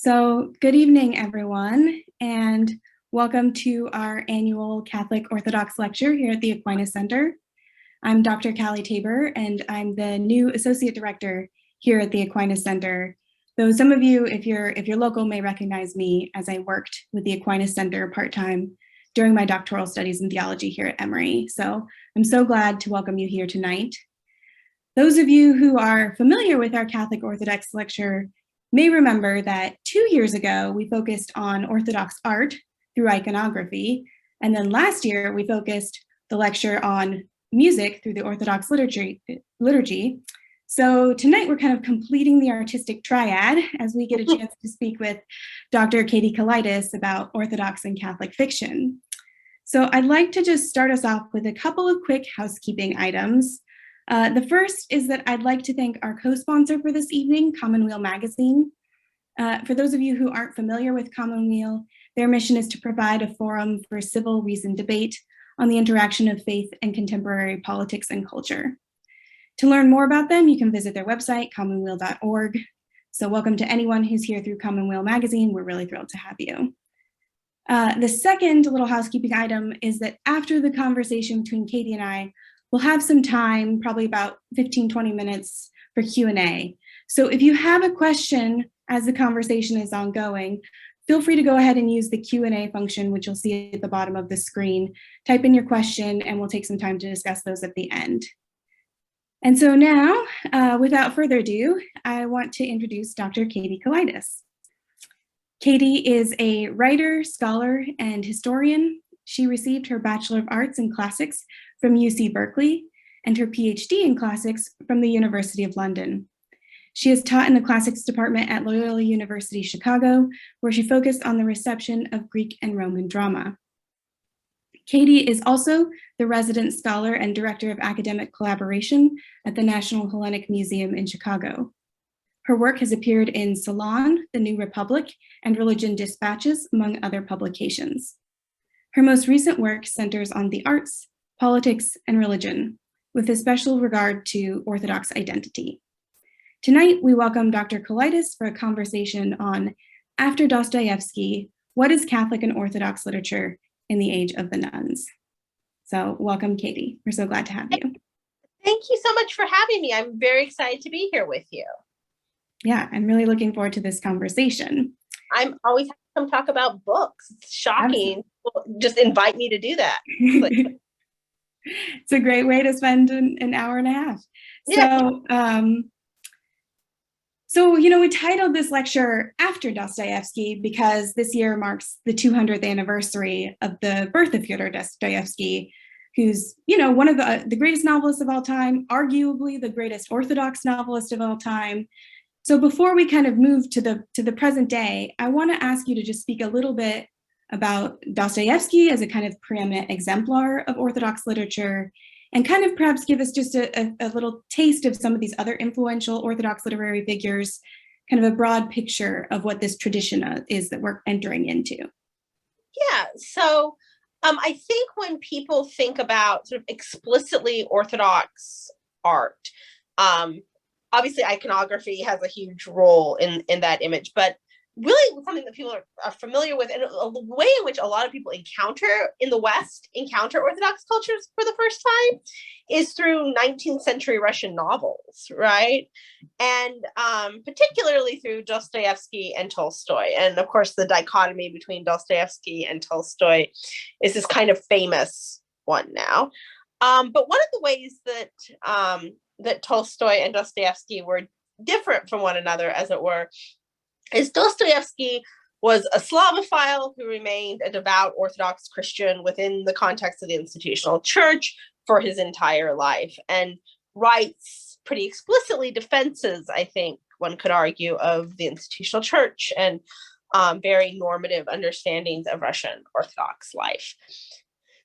So good evening, everyone, and welcome to our annual Catholic-Orthodox lecture here at the Aquinas Center. I'm Dr. Callie Tabor, and I'm the new Associate Director here at the Aquinas Center. Though some of you, if you're local, may recognize me as I worked with the Aquinas Center part-time during my doctoral studies in theology here at Emory. So I'm so glad to welcome you here tonight. Those of you who are familiar with our Catholic Orthodox lecture may remember that 2 years ago, we focused on Orthodox art through iconography. And then last year, we focused the lecture on music through the Orthodox liturgy. So tonight, we're kind of completing the artistic triad as we get a chance to speak with Dr. Kelaidis about Orthodox and Catholic fiction. So I'd like to just start us off with a couple of quick housekeeping items. The first is that I'd like to thank our co-sponsor for this evening, Commonweal Magazine. For those of you who aren't familiar with Commonweal, their mission is to provide a forum for civil reasoned debate on the interaction of faith and contemporary politics and culture. To learn more about them, you can visit their website, commonweal.org. So welcome to anyone who's here through Commonweal Magazine. We're really thrilled to have you. The second little housekeeping item is that after the conversation between Katie and I, we'll have some time, probably about 15-20 minutes for Q&A. So if you have a question as the conversation is ongoing, feel free to go ahead and use the Q&A function, which you'll see at the bottom of the screen. Type in your question and we'll take some time to discuss those at the end. And so now, without further ado, I want to introduce Dr. Katie Kelaidis. Katie is a writer, scholar, and historian. She received her Bachelor of Arts in Classics from UC Berkeley and her Ph.D. in Classics from the University of London. She has taught in the Classics department at Loyola University Chicago, where she focused on the reception of Greek and Roman drama. Katie is also the resident scholar and director of academic collaboration at the National Hellenic Museum in Chicago. Her work has appeared in Salon, The New Republic, and Religion Dispatches, among other publications. Her most recent work centers on the arts, politics, and religion, with a special regard to Orthodox identity. Tonight, we welcome Dr. Kelaidis for a conversation on, after Dostoyevsky, what is Catholic and Orthodox literature in the age of the nuns? So welcome, Katie. We're so glad to have you. Thank you so much for having me. I'm very excited to be here with you. Yeah, I'm really looking forward to this conversation. I'm always happy to come talk about books. It's shocking. Just invite me to do that. It's a great way to spend an hour and a half. Yeah. So, we titled this lecture after Dostoevsky because this year marks the 200th anniversary of the birth of Fyodor Dostoevsky, who's, one of the greatest novelists of all time, arguably the greatest Orthodox novelist of all time. So before we kind of move to the present day, I want to ask you to just speak a little bit about Dostoevsky as a kind of preeminent exemplar of Orthodox literature, and kind of perhaps give us just a little taste of some of these other influential Orthodox literary figures, kind of a broad picture of what this tradition is that we're entering into. Yeah, so I think when people think about sort of explicitly Orthodox art, obviously iconography has a huge role in that image, but really something that people are familiar with, and a way in which a lot of people in the West encounter Orthodox cultures for the first time is through 19th century Russian novels, right? And particularly through Dostoevsky and Tolstoy. And of course, the dichotomy between Dostoevsky and Tolstoy is this kind of famous one now. But one of the ways that Tolstoy and Dostoevsky were different from one another, as it were, is Dostoevsky was a Slavophile who remained a devout Orthodox Christian within the context of the institutional church for his entire life, and writes pretty explicitly defenses, I think one could argue, of the institutional church and very normative understandings of Russian Orthodox life.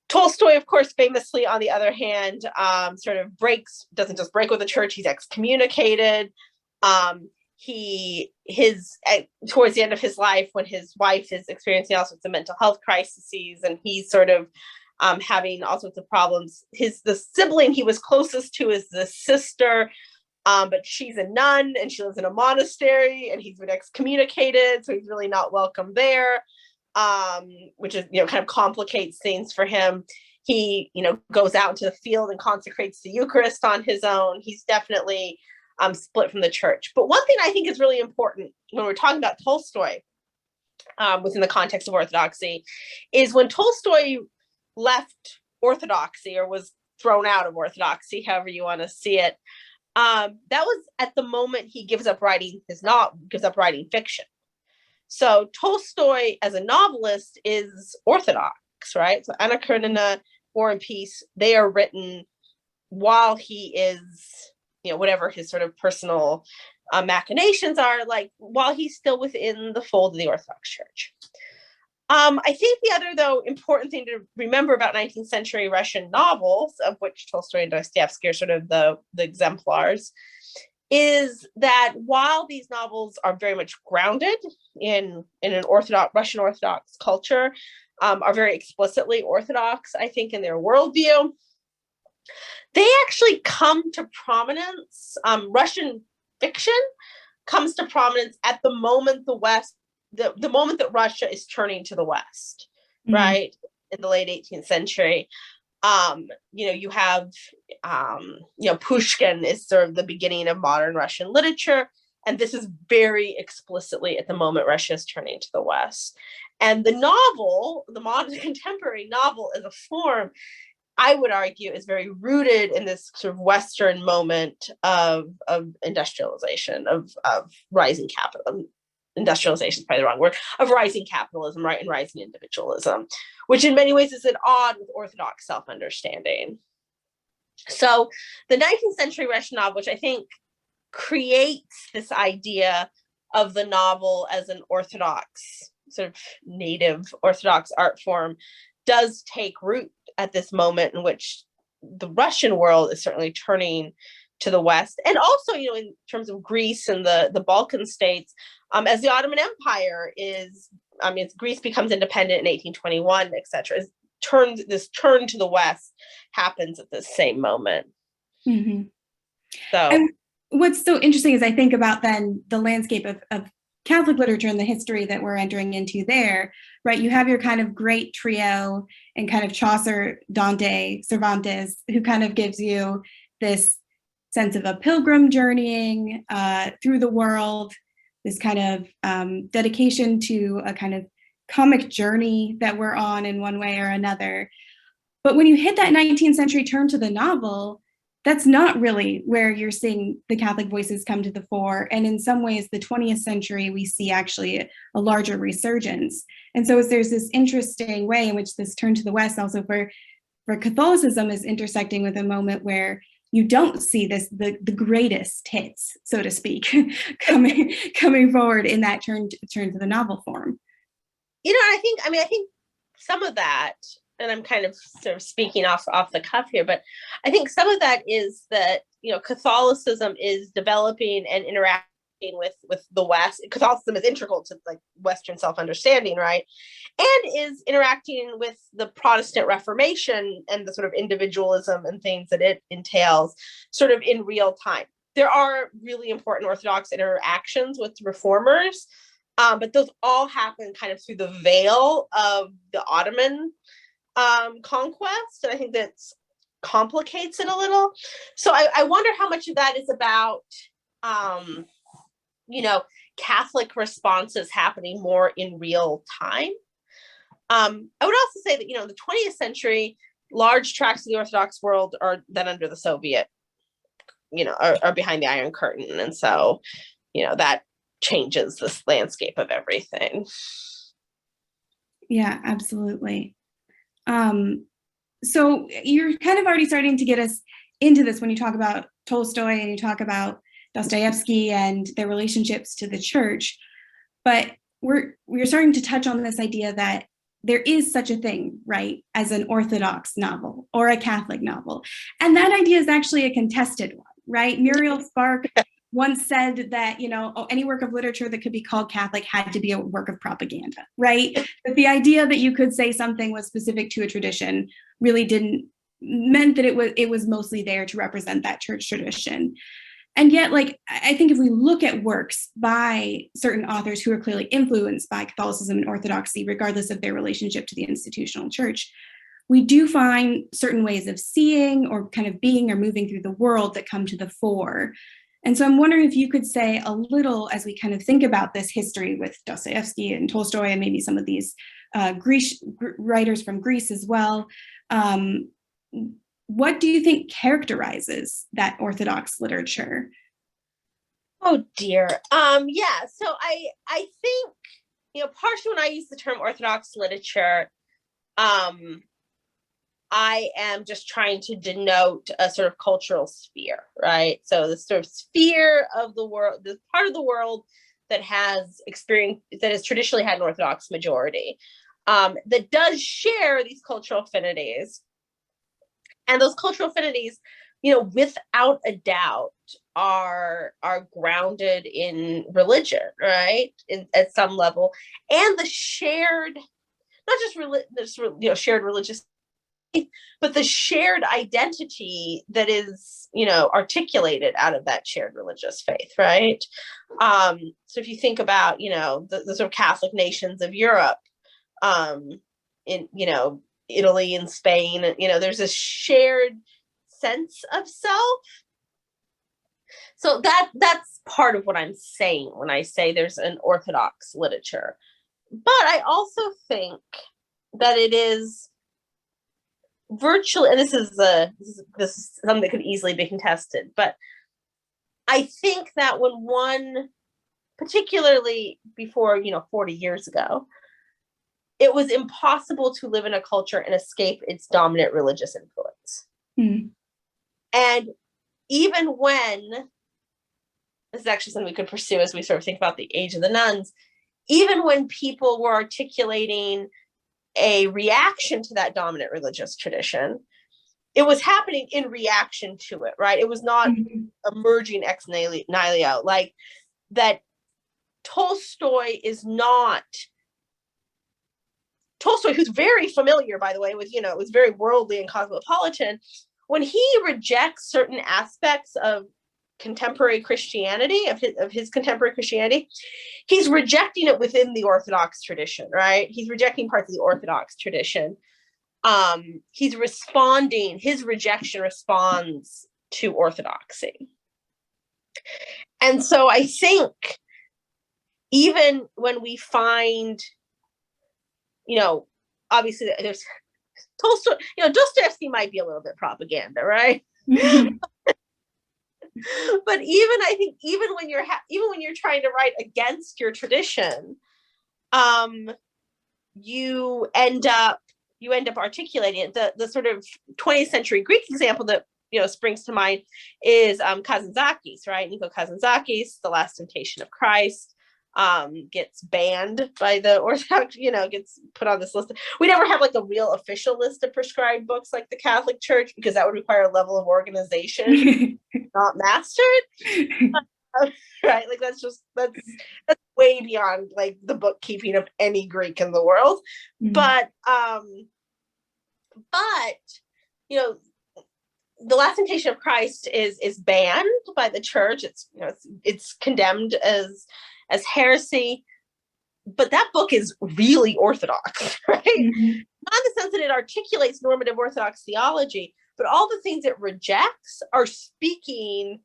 Tolstoy, of course, famously, on the other hand, doesn't just break with the church, he's excommunicated. Towards the end of his life, when his wife is experiencing all sorts of mental health crises and he's sort of having all sorts of problems, the sibling he was closest to is the sister But she's a nun and she lives in a monastery, and he's been excommunicated, so he's really not welcome there, which is, kind of complicates things for him. He, goes out into the field and consecrates the Eucharist on his own. He's definitely split from the church. But one thing I think is really important when we're talking about Tolstoy, within the context of Orthodoxy, is when Tolstoy left Orthodoxy, or was thrown out of Orthodoxy, however you want to see it, that was at the moment he gives up writing fiction. So Tolstoy as a novelist is Orthodox, right? So Anna Karenina, War and Peace, they are written while he is, whatever his sort of personal machinations are, like while he's still within the fold of the Orthodox Church. I think the other, though, important thing to remember about 19th century Russian novels, of which Tolstoy and Dostoevsky are sort of the exemplars, is that while these novels are very much grounded in an Russian Orthodox culture, are very explicitly Orthodox, I think, in their worldview, they actually come to prominence. Russian fiction comes to prominence at the moment the moment that Russia is turning to the West, right? In the late 18th century. You have, Pushkin is sort of the beginning of modern Russian literature. And this is very explicitly at the moment Russia is turning to the West. And the novel, the modern contemporary novel as a form, I would argue, is very rooted in this sort of Western moment of industrialization, of rising capitalism. Industrialization is probably the wrong word, of rising capitalism, right, and rising individualism, which in many ways is at odds with Orthodox self-understanding. So the 19th century Russian novel, which I think creates this idea of the novel as an Orthodox, sort of native Orthodox art form, does take root at this moment in which the Russian world is certainly turning to the West. And also, in terms of Greece and the Balkan states, as the Ottoman Empire Greece becomes independent in 1821, etc. This turn to the West happens at the same moment. Mm-hmm. So, and what's so interesting is I think about then the landscape of Catholic literature and the history that we're entering into there, right? You have your kind of great trio and kind of Chaucer, Dante, Cervantes, who kind of gives you this sense of a pilgrim journeying through the world, this kind of dedication to a kind of comic journey that we're on in one way or another. But when you hit that 19th century turn to the novel, that's not really where you're seeing the Catholic voices come to the fore. And in some ways, the 20th century, we see actually a larger resurgence. And so there's this interesting way in which this turn to the West also for Catholicism is intersecting with a moment where you don't see the greatest hits, so to speak, coming forward in that turn to the novel form. I think some of that, and I'm kind of sort of speaking off the cuff here, but I think some of that is that, Catholicism is developing and interacting with the West. Catholicism is integral to like Western self-understanding, right? And is interacting with the Protestant Reformation and the sort of individualism and things that it entails sort of in real time. There are really important Orthodox interactions with reformers, but those all happen kind of through the veil of the Ottoman conquest. And I think that complicates it a little. So I wonder how much of that is about, Catholic responses happening more in real time. I would also say that, in the 20th century, large tracts of the Orthodox world are then under the Soviet, are behind the Iron Curtain. And so, that changes this landscape of everything. Yeah, absolutely. So you're kind of already starting to get us into this when you talk about Tolstoy and you talk about Dostoevsky and their relationships to the church, but we're starting to touch on this idea that there is such a thing, right, as an Orthodox novel or a Catholic novel. And that idea is actually a contested one, right? Muriel Spark once said that, any work of literature that could be called Catholic had to be a work of propaganda, right? But the idea that you could say something was specific to a tradition really meant that it was mostly there to represent that church tradition. And yet, like, I think if we look at works by certain authors who are clearly influenced by Catholicism and Orthodoxy, regardless of their relationship to the institutional church, we do find certain ways of seeing or kind of being or moving through the world that come to the fore. And so I'm wondering if you could say a little, as we kind of think about this history with Dostoevsky and Tolstoy and maybe some of these Greek writers from Greece as well, what do you think characterizes that Orthodox literature? Oh dear. Yeah, so I think, partially when I use the term Orthodox literature, I am just trying to denote a sort of cultural sphere, right? So the sort of sphere of the world, the part of the world that has traditionally had an Orthodox majority, that does share these cultural affinities. And those cultural affinities, without a doubt, are grounded in religion, right? At some level, and the shared, not just shared religious, but the shared identity that is, articulated out of that shared religious faith, right? So if you think about, the sort of Catholic nations of Europe, in, Italy and Spain, there's a shared sense of self. So that's part of what I'm saying when I say there's an Orthodox literature. But I also think that it is virtually, and this is something that could easily be contested, but I think that when one, particularly before 40 years ago, it was impossible to live in a culture and escape its dominant religious influence. And even when, this is actually something we could pursue as we sort of think about the age of the nuns, even when people were articulating a reaction to that dominant religious tradition, it was happening in reaction to it, right? It was not emerging ex nihilo, like that. Tolstoy, who's very familiar, by the way, with, was very worldly and cosmopolitan, when he rejects certain aspects of contemporary Christianity, of his contemporary Christianity, he's rejecting it within the Orthodox tradition, right? He's rejecting parts of the Orthodox tradition. His rejection responds to Orthodoxy. And so I think even when we find, obviously there's Tolstoy, Dostoevsky might be a little bit propaganda, right? But I think even when you're trying to write against your tradition, you end up articulating it. The sort of 20th century Greek example that springs to mind is Kazantzakis, right? Nico Kazantzakis, The Last Temptation of Christ, gets banned by the Orthodox, gets put on this list. We never have like a real official list of prescribed books like the Catholic Church, because that would require a level of organization not mastered. Right? Like that's way beyond like the bookkeeping of any Greek in the world. But The Last Temptation of Christ is banned by the church. It's condemned as heresy, but that book is really Orthodox, right? Not in the sense that it articulates normative Orthodox theology, but all the things it rejects are speaking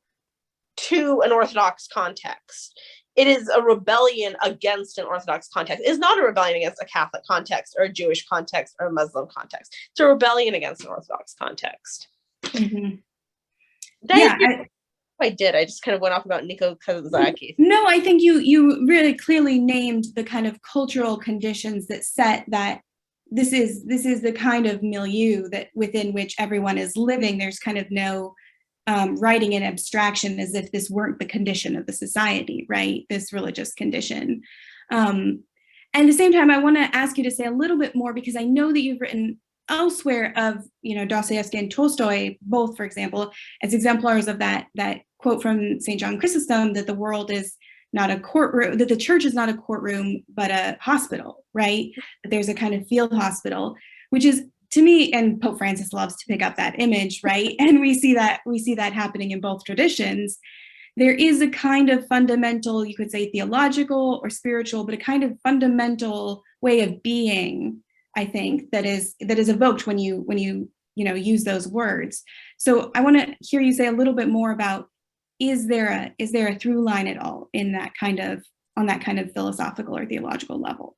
to an Orthodox context. It is a rebellion against an Orthodox context. It is not a rebellion against a Catholic context or a Jewish context or a Muslim context. It's a rebellion against an Orthodox context. I did. I just kind of went off about Nico Kazantzakis. No, I think you really clearly named the kind of cultural conditions that set that this is the kind of milieu that within which everyone is living. There's kind of no writing in abstraction as if this weren't the condition of the society, right? This religious condition. And at the same time, I want to ask you to say a little bit more, because I know that you've written elsewhere of Dostoevsky and Tolstoy, both, for example, as exemplars of that quote from St. John Chrysostom, that the world is not a courtroom, that the church is not a courtroom, but a hospital, right? That there's a kind of field hospital, which is, to me, and Pope Francis loves to pick up that image, right? And we see that happening in both traditions. there is a kind of fundamental, you could say theological or spiritual, but a kind of fundamental way of being, I think, that is evoked when you use those words. So I want to hear you say a little bit more about, is there a through line at all in that kind of, on that kind of philosophical or theological level?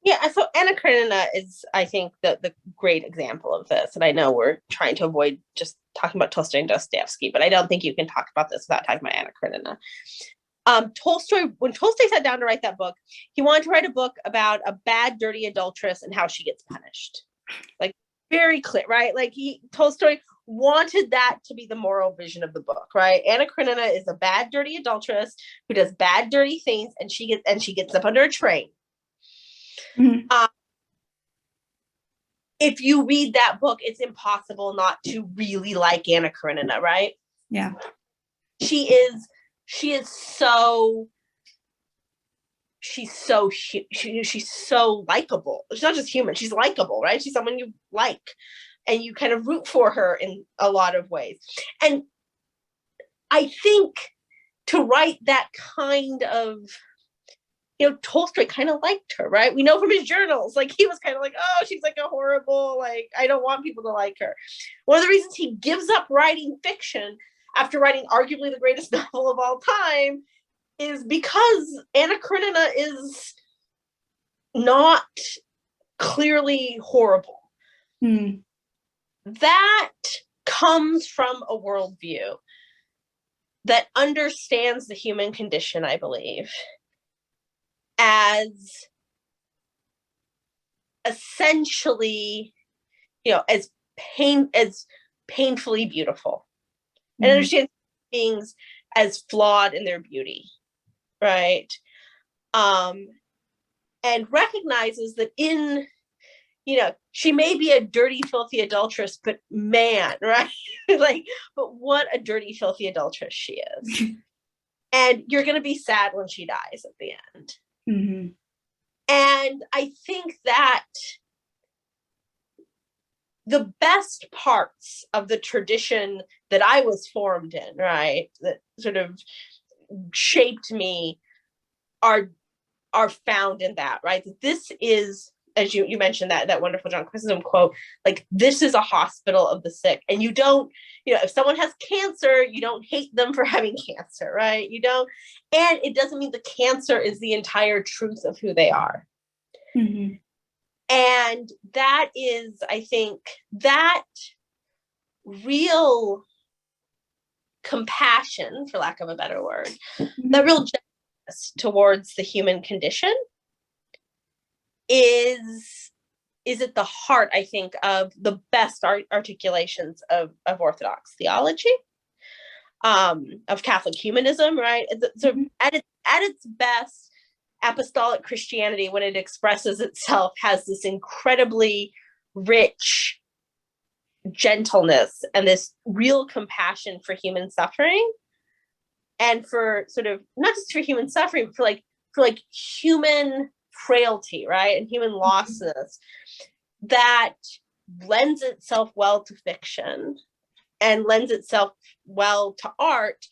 Yeah, so Anna Karenina is, I think, the great example of this. And I know we're trying to avoid just talking about Tolstoy and Dostoevsky, but I don't think you can talk about this without talking about Anna Karenina. When Tolstoy sat down to write that book, he wanted to write a book about a bad, dirty adulteress and how she gets punished. Like, very clear, right? Like, Tolstoy wanted that to be the moral vision of the book, right? Anna Karenina is a bad, dirty adulteress who does bad, dirty things, and she gets up under a train. Mm-hmm. If you read that book, it's impossible not to really like Anna Karenina, right? Yeah. She's so likable. She's not just human, she's likable, right? She's someone you like and you kind of root for her in a lot of ways. And I think to write that kind of, Tolstoy kind of liked her, right? We know from his journals, like, he was kind of like, oh, she's like a horrible, like, I don't want people to like her. One of the reasons he gives up writing fiction after writing arguably the greatest novel of all time is because Anna Karenina is not clearly horrible. Mm. That comes from a worldview that understands the human condition, I believe, as essentially, as painfully beautiful, and understands beings as flawed in their beauty, right? And recognizes that she may be a dirty, filthy adulteress, but man, right? But what a dirty, filthy adulteress she is. And you're going to be sad when she dies at the end. Mm-hmm. And I think that the best parts of the tradition that I was formed in, right, that sort of shaped me, are found in that, right? This is, as you mentioned, that wonderful John Chrysostom quote, like, this is a hospital of the sick. And you don't, if someone has cancer, you don't hate them for having cancer, right? You don't, and it doesn't mean the cancer is the entire truth of who they are. Mm-hmm. And that is, I think, that real compassion, for lack of a better word, that real justice towards the human condition is at the heart, I think, of the best articulations of Orthodox theology, of Catholic humanism, right? So at its best, apostolic Christianity, when it expresses itself, has this incredibly rich gentleness and this real compassion for human suffering, and for sort of not just for human suffering, but for human frailty, right, and human lostness, that lends itself well to fiction and lends itself well to art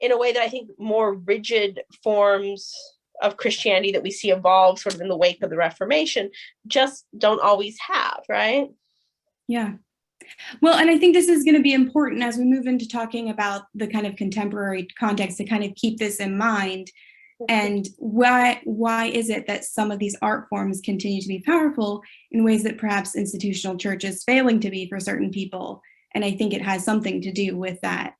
in a way that I think more rigid forms of Christianity that we see evolve sort of in the wake of the Reformation just don't always have, right? Yeah. Well, and I think this is going to be important as we move into talking about the kind of contemporary context, to kind of keep this in mind. And why is it that some of these art forms continue to be powerful in ways that perhaps institutional church is failing to be for certain people? And I think it has something to do with that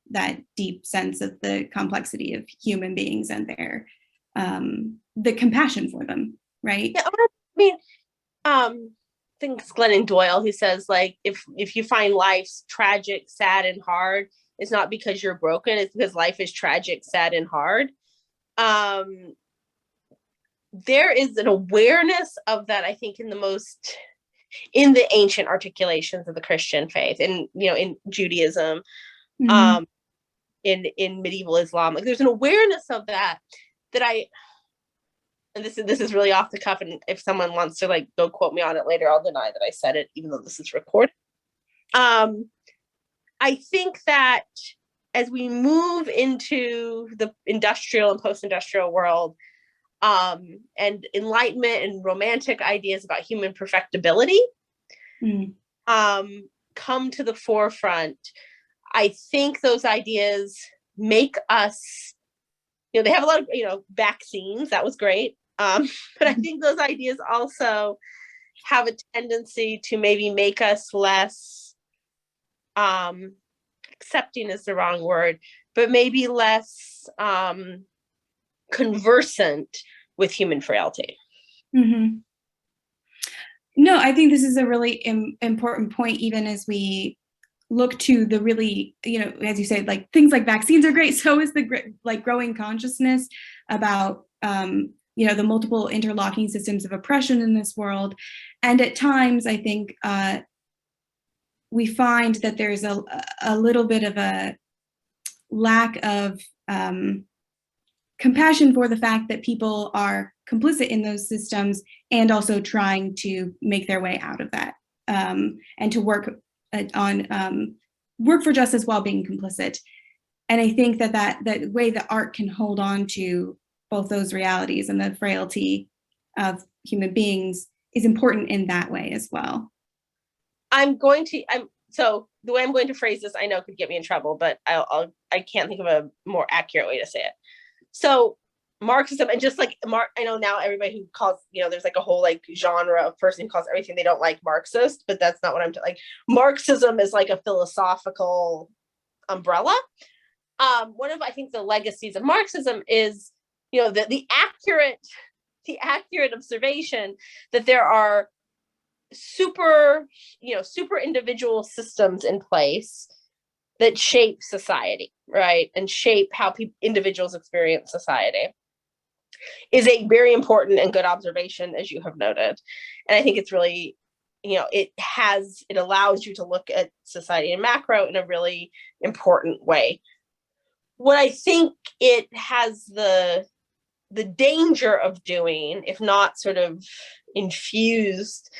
deep sense of the complexity of human beings and their the compassion for them, right? Yeah, I mean, I think it's Glennon Doyle who says, like, if you find life's tragic, sad, and hard, it's not because you're broken, it's because life is tragic, sad, and hard. There is an awareness of that, I think, in the ancient articulations of the Christian faith, and in Judaism, in medieval Islam. Like, there's an awareness of that and this is really off the cuff, and if someone wants to like go quote me on it later, I'll deny that I said it, even though this is recorded. I think that as we move into the industrial and post-industrial world, and Enlightenment and romantic ideas about human perfectibility come to the forefront, I think those ideas make us, they have a lot of, vaccines. That was great. But I think those ideas also have a tendency to maybe make us less, accepting is the wrong word, but maybe less conversant with human frailty. Mm-hmm. No, I think this is a really important point, even as we look to the really, as you say, like things like vaccines are great. So is the growing consciousness about, the multiple interlocking systems of oppression in this world. And at times, I think we find that there's a little bit of a lack of compassion for the fact that people are complicit in those systems and also trying to make their way out of that, and to work for justice while being complicit. And I think that way that art can hold on to both those realities and the frailty of human beings is important in that way as well. So the way I'm going to phrase this, I know could get me in trouble, but I can't think of a more accurate way to say it. So Marxism, and just like I know now everybody who calls, there's like a whole like genre of person who calls everything they don't like Marxist, but that's not what I'm like. Marxism is like a philosophical umbrella. One of, I think, the legacies of Marxism is, the accurate observation that there are super individual systems in place that shape society, right? And shape how individuals experience society is a very important and good observation, as you have noted. And I think it's really, it allows you to look at society in macro in a really important way. What I think it has the danger of doing, if not sort of infused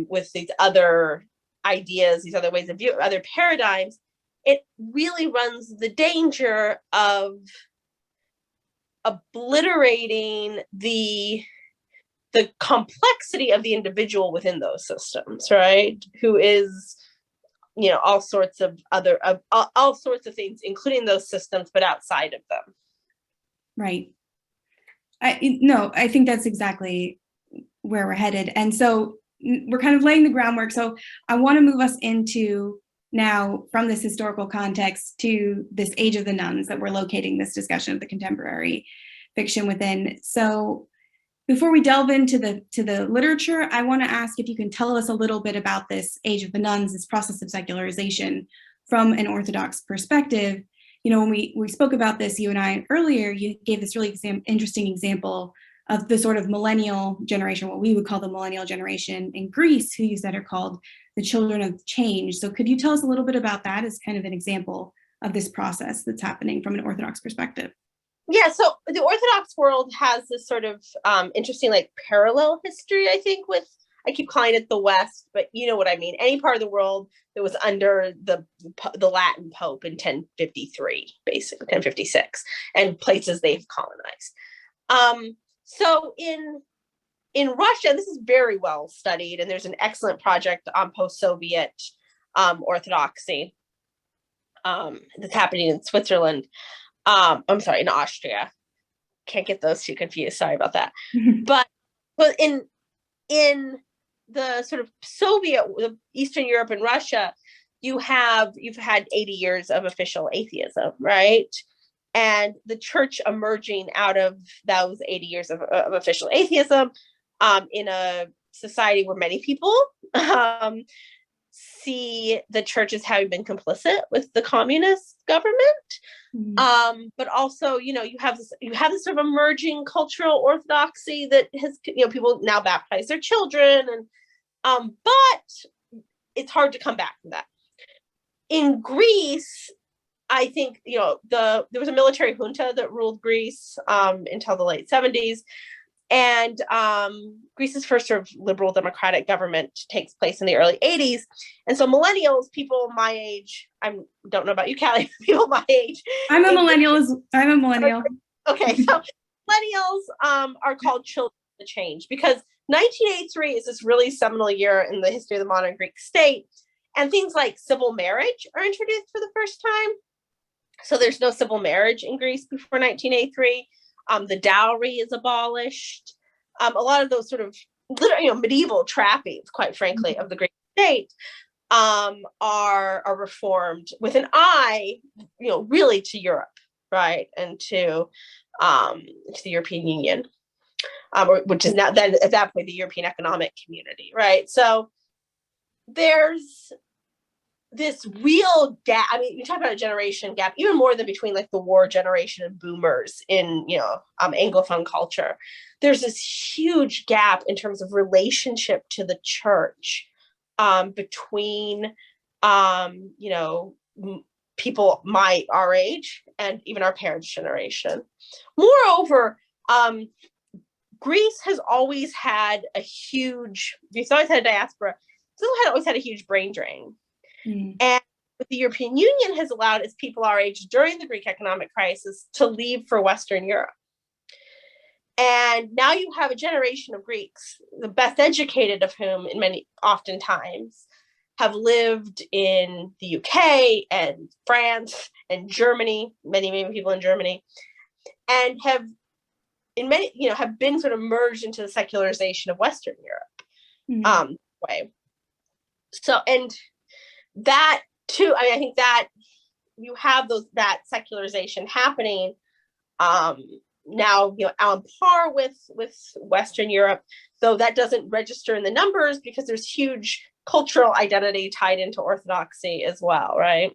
with these other ideas, these other ways of view, other paradigms, it really runs the danger of obliterating the complexity of the individual within those systems, right? Who is, all sorts of things, including those systems, but outside of them. Right. I think that's exactly where we're headed. And so we're kind of laying the groundwork. So I want to move us into now from this historical context to this age of the nuns that we're locating this discussion of the contemporary fiction within. So before we delve into the literature, I want to ask if you can tell us a little bit about this age of the nuns, this process of secularization from an Orthodox perspective. When we spoke about this, you and I earlier, you gave this really interesting example of the sort of millennial generation, what we would call the millennial generation in Greece, who you said are called the children of change. So could you tell us a little bit about that as kind of an example of this process that's happening from an Orthodox perspective? Yeah, so the Orthodox world has this sort of interesting like parallel history, I think, with, I keep calling it the West, but you know what I mean. Any part of the world that was under the Latin Pope in 1053, basically 1056, and places they've colonized. So in Russia, this is very well studied, and there's an excellent project on post-Soviet Orthodoxy that's happening in Switzerland. I'm sorry, in Austria. Can't get those two confused. Sorry about that. But in the sort of Soviet, Eastern Europe and Russia, you've had 80 years of official atheism, right? And the church emerging out of those 80 years of official atheism in a society where many people see the church as having been complicit with the communist government. Mm-hmm. But also, you have this sort of emerging cultural orthodoxy that has, people now baptize their children, and but it's hard to come back from that. In Greece, I think, there was a military junta that ruled Greece until the late 70s. And Greece's first sort of liberal democratic government takes place in the early 80s. And so millennials, people my age, I don't know about you, Callie, people my age. I'm a millennial. Okay, so millennials are called children of the change because 1983 is this really seminal year in the history of the modern Greek state. And things like civil marriage are introduced for the first time. So there's no civil marriage in Greece before 1983. The dowry is abolished. A lot of those sort of medieval trappings, quite frankly, of the Greek state are reformed with an eye, really to Europe, right, and to the European Union, which is now then at that point the European Economic Community, right? So there's this real gap. I mean, you talk about a generation gap, even more than between like the war generation and boomers in, Anglophone culture. There's this huge gap in terms of relationship to the church between, people our age and even our parents' generation. Moreover, Greece has always had a huge, it's always had a diaspora, it's always had a huge brain drain. And what the European Union has allowed is people our age during the Greek economic crisis to leave for Western Europe. And now you have a generation of Greeks, the best educated of whom oftentimes have lived in the UK and France and Germany, many people in Germany, and have been sort of merged into the secularization of Western Europe way. So, and that too, I think that you have that secularization happening now, on par with Western Europe, though that doesn't register in the numbers because there's huge cultural identity tied into Orthodoxy as well, right?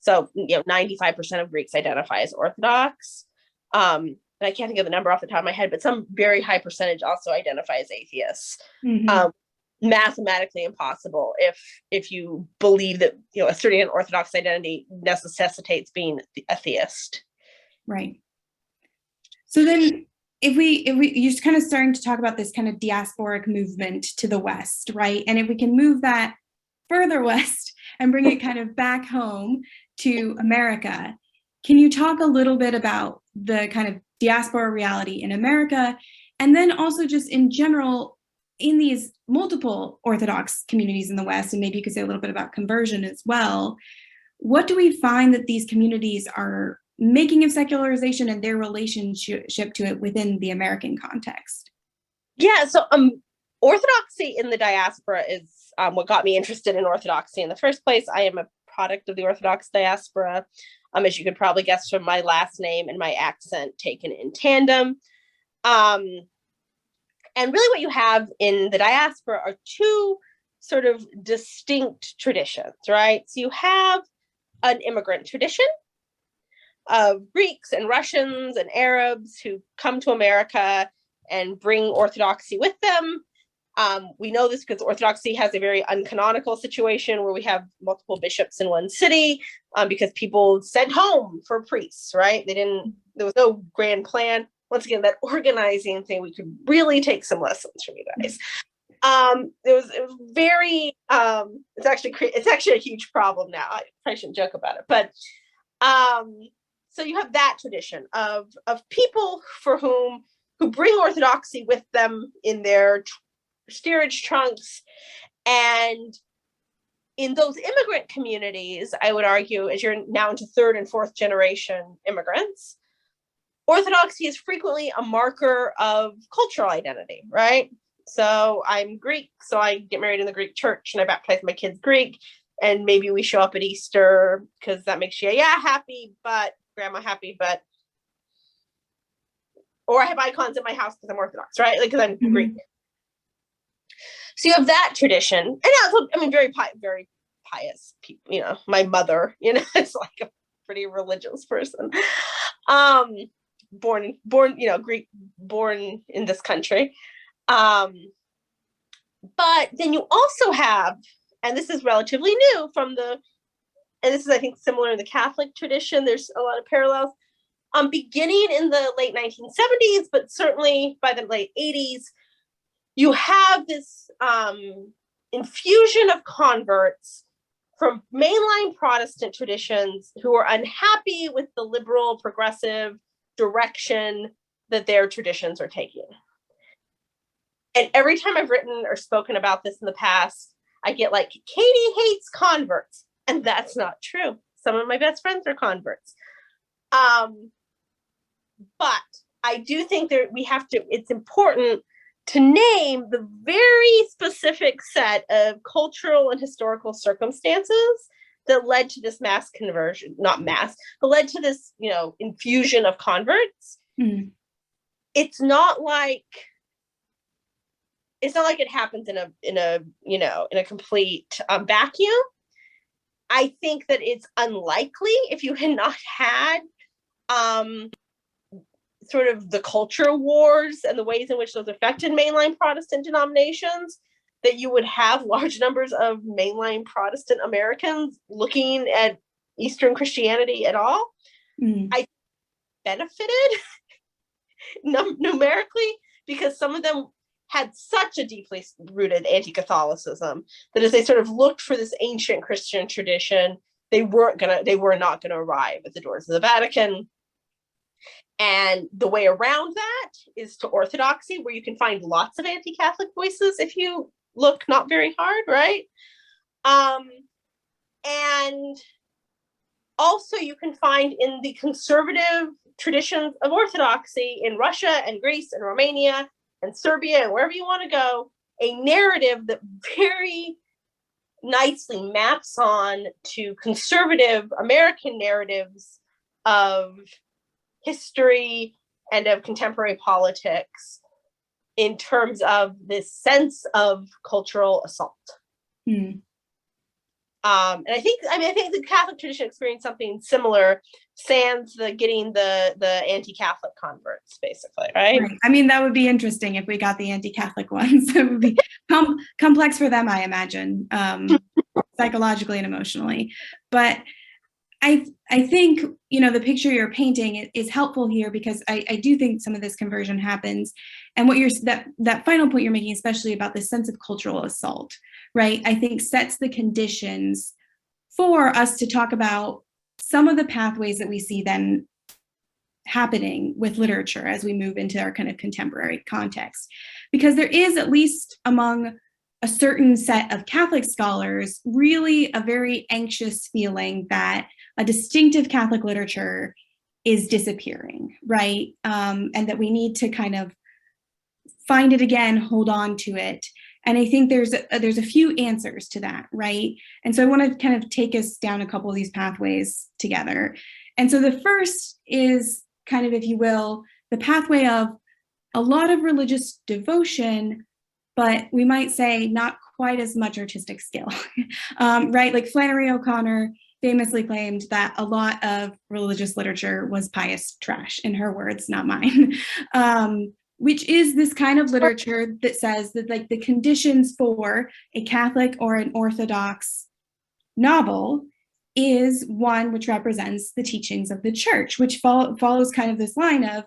So, 95% of Greeks identify as Orthodox. And I can't think of the number off the top of my head, but some very high percentage also identify as atheists. Mathematically impossible if you believe that asserting an Orthodox identity necessitates being a theist. Right. So then if we you're just kind of starting to talk about this kind of diasporic movement to the West, right? And if we can move that further west and bring it kind of back home to America, can you talk a little bit about the kind of diaspora reality in America, and then also just in general in these multiple Orthodox communities in the West, and maybe you could say a little bit about conversion as well. What do we find that these communities are making of secularization and their relationship to it within the American context? Yeah, so Orthodoxy in the diaspora is what got me interested in Orthodoxy in the first place. I am a product of the Orthodox diaspora, as you could probably guess from my last name and my accent taken in tandem. And really what you have in the diaspora are two sort of distinct traditions, right? So you have an immigrant tradition of Greeks and Russians and Arabs who come to America and bring Orthodoxy with them. We know this because Orthodoxy has a very uncanonical situation where we have multiple bishops in one city because people sent home for priests, right? There was no grand plan. Once again, that organizing thing, we could really take some lessons from you guys. It was very, it's actually a huge problem now. I probably shouldn't joke about it, but so you have that tradition of people who bring Orthodoxy with them in their steerage trunks. And in those immigrant communities, I would argue, as you're now into third and fourth generation immigrants, Orthodoxy is frequently a marker of cultural identity, right? So I'm Greek, so I get married in the Greek church and I baptize my kids Greek. And maybe we show up at Easter because that makes you, happy, but grandma happy, but, or I have icons in my house because I'm Orthodox, right? Like, because I'm Greek. So you have that tradition. And also, very pious people, my mother, is like a pretty religious person. Born, Greek, born in this country. But then you also have, and this is relatively new and this is, I think, similar in the Catholic tradition. There's a lot of parallels. beginning in the late 1970s, but certainly by the late 80s, you have this infusion of converts from mainline Protestant traditions who are unhappy with the liberal progressive direction that their traditions are taking. And every time I've written or spoken about this in the past, I get like, Katie hates converts. And that's not true. Some of my best friends are converts. But I do think that it's important to name the very specific set of cultural and historical circumstances that led to this mass conversion, not mass, but led to this, infusion of converts. Mm. It's not like it happens in a complete vacuum. I think that it's unlikely, if you had not had sort of the culture wars and the ways in which those affected mainline Protestant denominations, that you would have large numbers of mainline Protestant Americans looking at Eastern Christianity at all. Mm. I benefited numerically because some of them had such a deeply rooted anti-Catholicism that as they sort of looked for this ancient Christian tradition, they were not gonna arrive at the doors of the Vatican. And the way around that is to Orthodoxy, where you can find lots of anti-Catholic voices if you look not very hard, right? And also you can find in the conservative traditions of Orthodoxy in Russia and Greece and Romania and Serbia and wherever you want to go, a narrative that very nicely maps on to conservative American narratives of history and of contemporary politics in terms of this sense of cultural assault. Hmm. And I think the Catholic tradition experienced something similar, sans getting the anti-Catholic converts, basically, right? I mean, that would be interesting if we got the anti-Catholic ones. It would be complex for them, I imagine, psychologically and emotionally. But I think, the picture you're painting is helpful here, because I do think some of this conversion happens. And that final point you're making, especially about this sense of cultural assault, right, I think sets the conditions for us to talk about some of the pathways that we see then happening with literature as we move into our kind of contemporary context. Because there is, at least among a certain set of Catholic scholars, really a very anxious feeling that a distinctive Catholic literature is disappearing, right? And that we need to kind of find it again, hold on to it. And I think there's a few answers to that, right? And so I want to kind of take us down a couple of these pathways together. And so the first is kind of, if you will, the pathway of a lot of religious devotion, but we might say not quite as much artistic skill, right? Like Flannery O'Connor famously claimed that a lot of religious literature was pious trash, in her words, not mine, which is this kind of literature that says that like the conditions for a Catholic or an Orthodox novel is one which represents the teachings of the church, which follows kind of this line of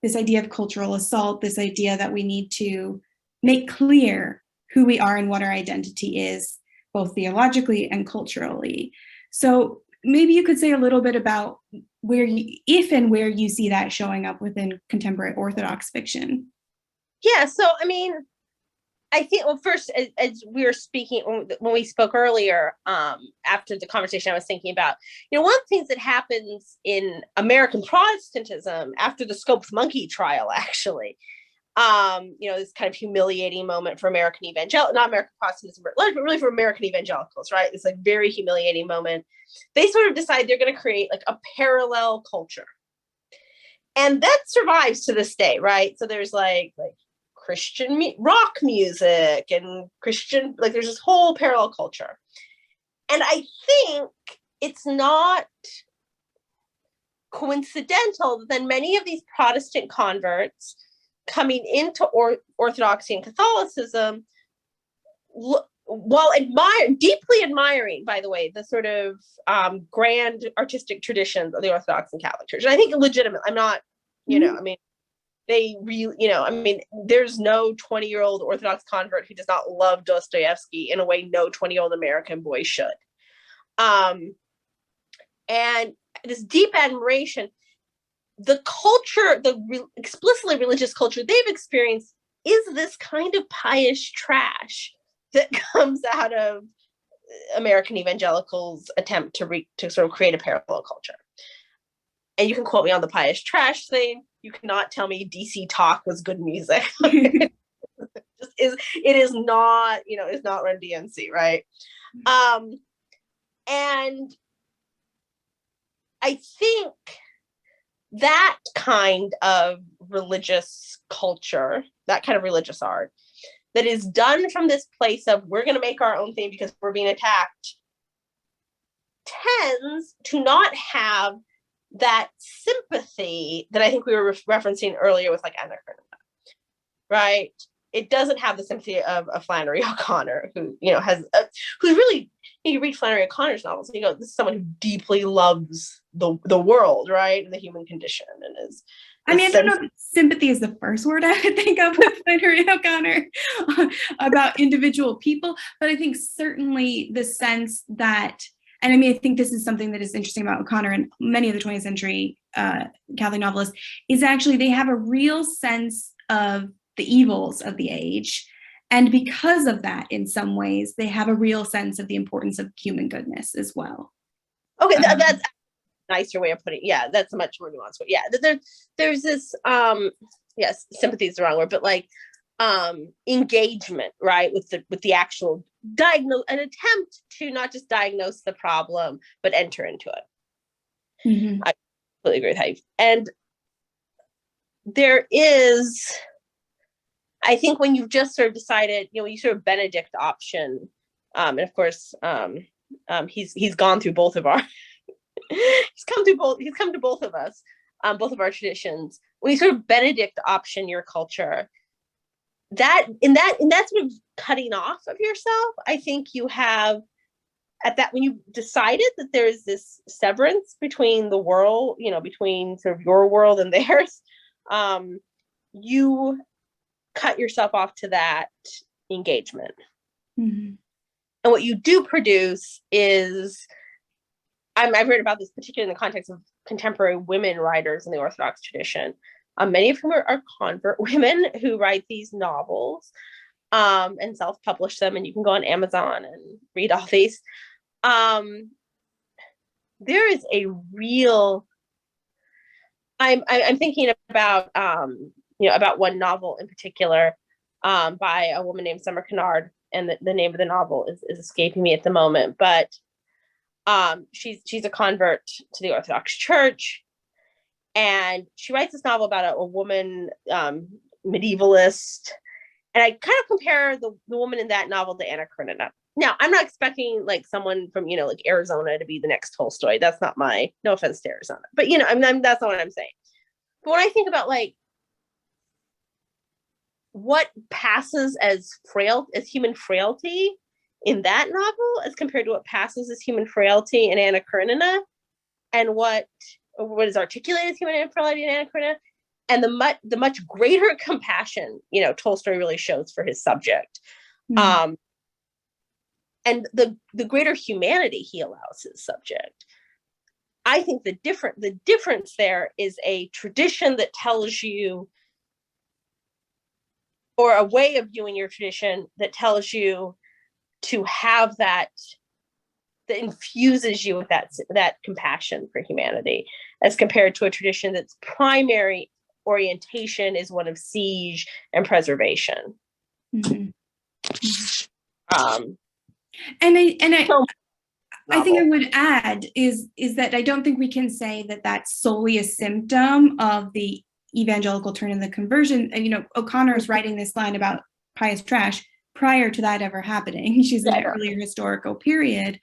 this idea of cultural assault, this idea that we need to make clear who we are and what our identity is, both theologically and culturally. So maybe you could say a little bit about where you see that showing up within contemporary Orthodox fiction. Yeah, so I mean, I think, well, first, as we were speaking, when we spoke earlier, after the conversation, I was thinking about, one of the things that happens in American Protestantism after the Scopes Monkey trial, actually, this kind of humiliating moment for not American Protestantism, but really for American evangelicals, right? This like very humiliating moment. They sort of decide they're going to create like a parallel culture. And that survives to this day, right? So there's like Christian rock music and Christian, like there's this whole parallel culture. And I think it's not coincidental that then many of these Protestant converts coming into Orthodoxy and Catholicism while deeply admiring, by the way, the sort of grand artistic traditions of the Orthodox and Catholic Church. And I think legitimate. I'm not, I mean, they really, I mean, there's no 20-year-old Orthodox convert who does not love Dostoyevsky in a way no 20-year-old American boy should. And this deep admiration, the culture, explicitly religious culture they've experienced is this kind of pious trash that comes out of American evangelicals' attempt to sort of create a parallel culture. And you can quote me on the pious trash thing. You cannot tell me DC Talk was good music. It is not, it's not Run DMC, right? And I think that kind of religious culture, that kind of religious art that is done from this place of we're going to make our own thing because we're being attacked, tends to not have that sympathy that I think we were referencing earlier with like Anna Karenina, right? It doesn't have the sympathy of Flannery O'Connor, who, who's really, you read Flannery O'Connor's novels, and you go, this is someone who deeply loves the world, right? And the human condition. And I don't know if sympathy is the first word I would think of with Flannery O'Connor about individual people, but I think certainly the sense that, and I think this is something that is interesting about O'Connor and many of the 20th century Catholic novelists, is actually they have a real sense of the evils of the age. And because of that, in some ways, they have a real sense of the importance of human goodness as well. Okay, that's a nicer way of putting it. Yeah, that's a much more nuanced way. Yeah, there's this, yes, sympathy is the wrong word, but like engagement, right, with the actual an attempt to not just diagnose the problem, but enter into it. Mm-hmm. I completely agree with how and there is, I think when you've just sort of decided, you sort of Benedict option, and of course, he's gone through both of our, he's come to both of us, both of our traditions. When you sort of Benedict option your culture, that in that sort of cutting off of yourself, I think you have when you decided that there is this severance between the world, between sort of your world and theirs, you cut yourself off to that engagement. Mm-hmm. And what you do produce is, I've read about this particularly in the context of contemporary women writers in the Orthodox tradition, many of whom are convert women who write these novels and self-publish them, and you can go on Amazon and read all these. There is a real, I'm thinking about about one novel in particular by a woman named Summer Kennard, and the name of the novel is escaping me at the moment, but she's a convert to the Orthodox Church, and she writes this novel about a woman medievalist, and I kind of compare the woman in that novel to Anna Karenina. Now, I'm not expecting like someone from like Arizona to be the next Tolstoy. That's not no offense to Arizona, but that's not what I'm saying. But when I think about like what passes as human frailty in that novel as compared to what passes as human frailty in Anna Karenina, and what is articulated as human frailty in Anna Karenina, and the much greater compassion Tolstoy really shows for his subject, mm-hmm. And the greater humanity he allows his subject. I think the difference there is a tradition that tells you, or a way of viewing your tradition that tells you to have that infuses you with that compassion for humanity, as compared to a tradition that's primary orientation is one of siege and preservation. Mm-hmm. I think I would add is that I don't think we can say that that's solely a symptom of the evangelical turn in the conversion. O'Connor's writing this line about pious trash prior to that ever happening. She's in an earlier historical period,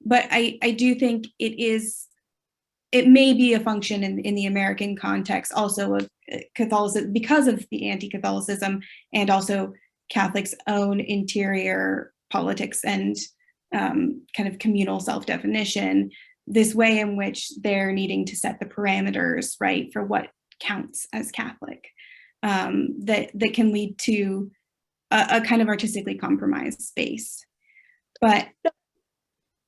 but I do think it may be a function in the American context also of Catholicism, because of the anti-Catholicism and also Catholics' own interior politics and kind of communal self-definition, this way in which they're needing to set the parameters, right, for what counts as Catholic, that can lead to a kind of artistically compromised space. But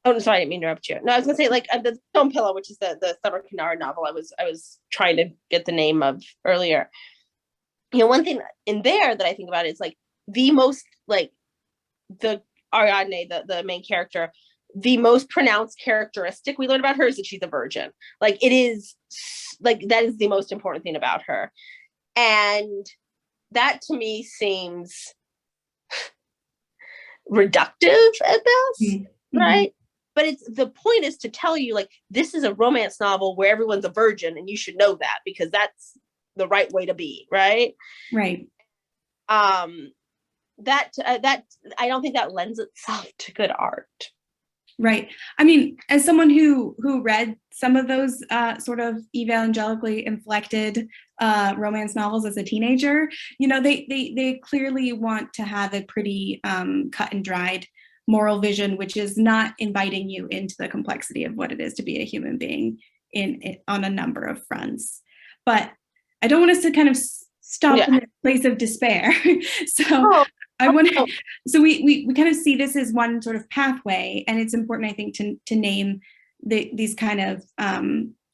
oh, sorry, I didn't mean to interrupt you. No, I was gonna say, like, the Stone Pillow, which is the Summer Canara novel I was trying to get the name of earlier. You know, one thing in there that I think about is, like, the most, like, the Ariadne, the main character, the most pronounced characteristic we learn about her is that she's a virgin. Like, it is, like, that is the most important thing about her. And that to me seems reductive at best, mm-hmm. right? But the point is to tell you, like, this is a romance novel where everyone's a virgin, and you should know that because that's the right way to be, right? Right. That I don't think that lends itself to good art. Right. I mean, as someone who read some of those sort of evangelically inflected romance novels as a teenager, you know, they clearly want to have a pretty cut and dried moral vision, which is not inviting you into the complexity of what it is to be a human being on a number of fronts. But I don't want us to kind of stop in the place of despair. I want to, so we kind of see this as one sort of pathway, and it's important, I think, to name these kind of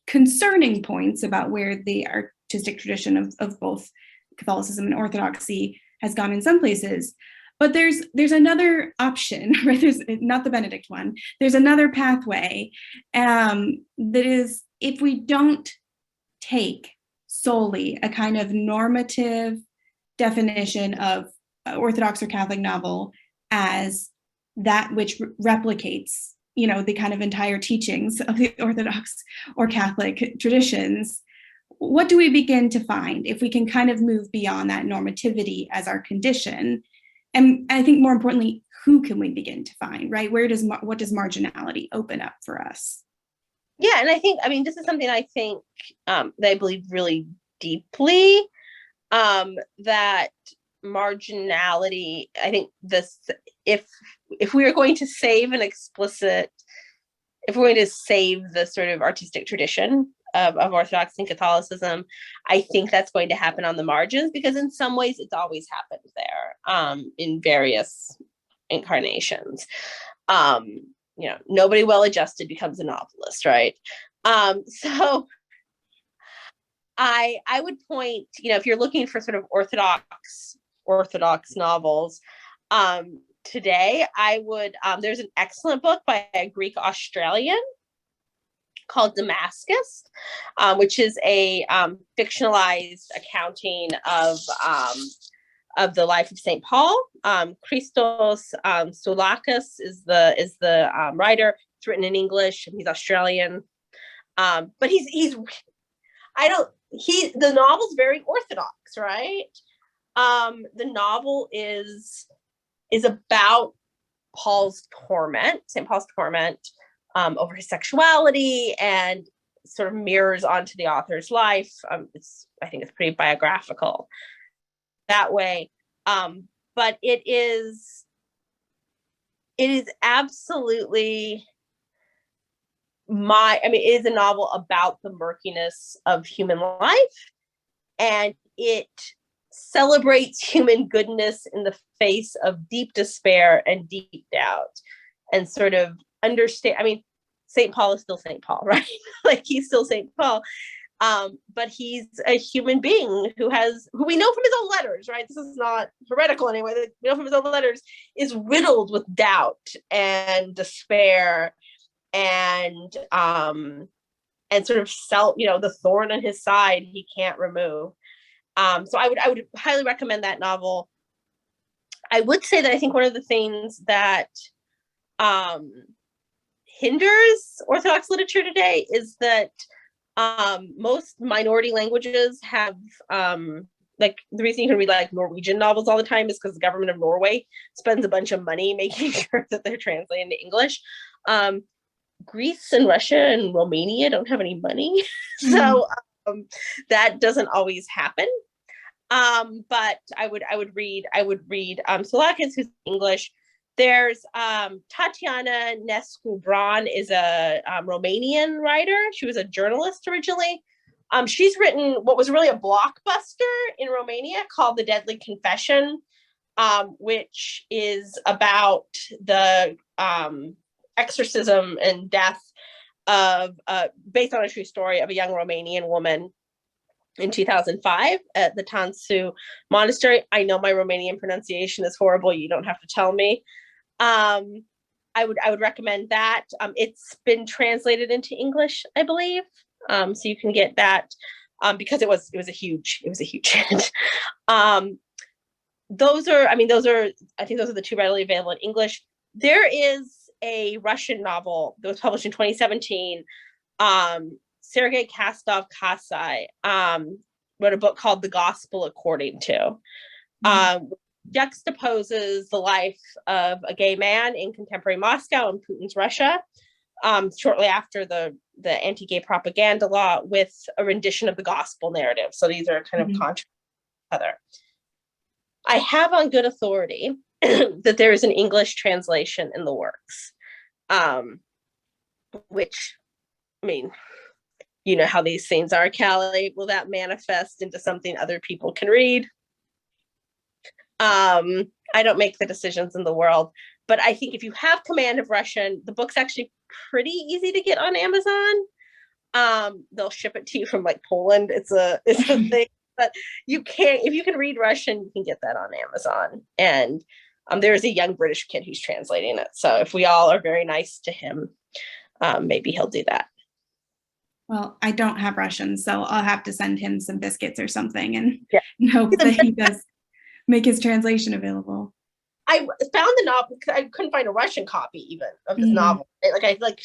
concerning points about where the artistic tradition of both Catholicism and Orthodoxy has gone in some places. But there's another option, right? There's not the Benedict one. There's another pathway that is, if we don't take solely a kind of normative definition of Orthodox or Catholic novel as that which replicates, you know, the kind of entire teachings of the Orthodox or Catholic traditions, what do we begin to find if we can kind of move beyond that normativity as our condition? And I think more importantly, who can we begin to find, right? What does marginality open up for us? Yeah, and I think, I mean, this is something I think that I believe really deeply, that marginality, I think this, if we are going to save if we're going to save the sort of artistic tradition of Orthodoxy and Catholicism, I think that's going to happen on the margins, because in some ways it's always happened there, in various incarnations. You know, nobody well-adjusted becomes a novelist, right? So I would point, you know, if you're looking for sort of Orthodox novels, today I would, there's an excellent book by a Greek Australian called Damascus, which is a fictionalized accounting of the life of St. Paul. Christos Soulakis is the writer. It's written in English, and he's Australian. But the novel's very Orthodox, right? The novel is about St. Paul's torment over his sexuality, and sort of mirrors onto the author's life. I think it's pretty biographical that way. But it is absolutely it is a novel about the murkiness of human life, and it celebrates human goodness in the face of deep despair and deep doubt, and sort of understand. I mean, St. Paul is still St. Paul, right? Like, he's still St. Paul. But he's a human being who we know from his own letters, right? This is not heretical anyway. We know from his own letters is riddled with doubt and despair, and sort of the thorn on his side he can't remove. So I would highly recommend that novel. I would say that I think one of the things that hinders Orthodox literature today is that most minority languages have, like, the reason you can read like Norwegian novels all the time is because the government of Norway spends a bunch of money making sure that they're translated into English. Greece and Russia and Romania don't have any money, so that doesn't always happen. But I would read Soulakis, who's English. There's Tatiana Nescu-Bran is a Romanian writer. She was a journalist originally. She's written what was really a blockbuster in Romania called The Deadly Confession, which is about the exorcism and death of, based on a true story of a young Romanian woman in 2005 at the Tansu Monastery. I know my Romanian pronunciation is horrible. You don't have to tell me. I would recommend that. It's been translated into English, I believe. So you can get that because it was a huge hit. Those are I think those are the two readily available in English. There is a Russian novel that was published in 2017. Sergei Kastov-Kasai wrote a book called The Gospel According to, juxtaposes the life of a gay man in contemporary Moscow and Putin's Russia, shortly after the anti-gay propaganda law, with a rendition of the gospel narrative. So these are kind of contrary to each other. I have on good authority that there is an English translation in the works, which, I mean, you know how these things are, Callie. Will that manifest into something other people can read? I don't make the decisions in the world, but I think if you have command of Russian, the book's actually pretty easy to get on Amazon. They'll ship it to you from like Poland. It's a thing, but if you can read Russian, you can get that on Amazon. And there's a young British kid who's translating it. So if we all are very nice to him, maybe he'll do that. Well, I don't have Russian, so I'll have to send him some biscuits or something and hope that he does make his translation available. I found the novel because I couldn't find a Russian copy even of this novel. I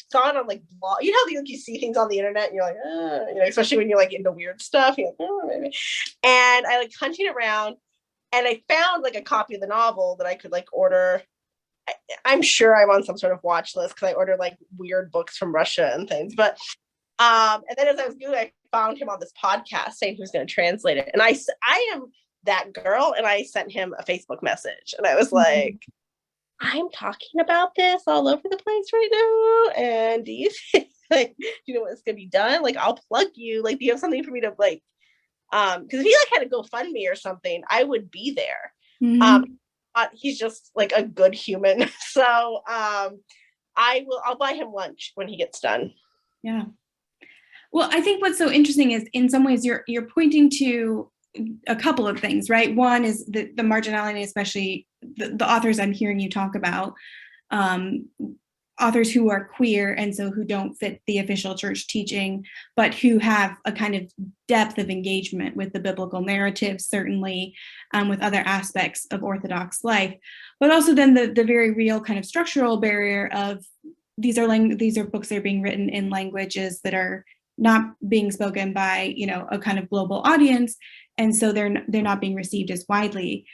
saw it on like blog. You know how you see things on the internet and you're like, especially when you're like into weird stuff. You're like, maybe. And I like hunting around, and I found like a copy of the novel that I could like order. I'm sure I'm on some sort of watch list because I order like weird books from Russia and things. But and then as I was doing, I found him on this podcast saying he was going to translate it, and I am that girl, and I sent him a Facebook message, and I was like, I'm talking about this all over the place right now, and do you think, like, do you know what's gonna be done? Like, I'll plug you. Like, do you have something for me to like? Because if he like had to GoFundMe or something, I would be there. He's just like a good human, so I'll buy him lunch when he gets done. Yeah. Well, I think what's so interesting is, in some ways, you're pointing to a couple of things, right? One is the marginality, especially the authors I'm hearing you talk about, authors who are queer and so who don't fit the official church teaching, but who have a kind of depth of engagement with the biblical narrative, certainly with other aspects of Orthodox life, but also then the very real kind of structural barrier of these are books that are being written in languages that are not being spoken by, a kind of global audience. And so they're not being received as widely.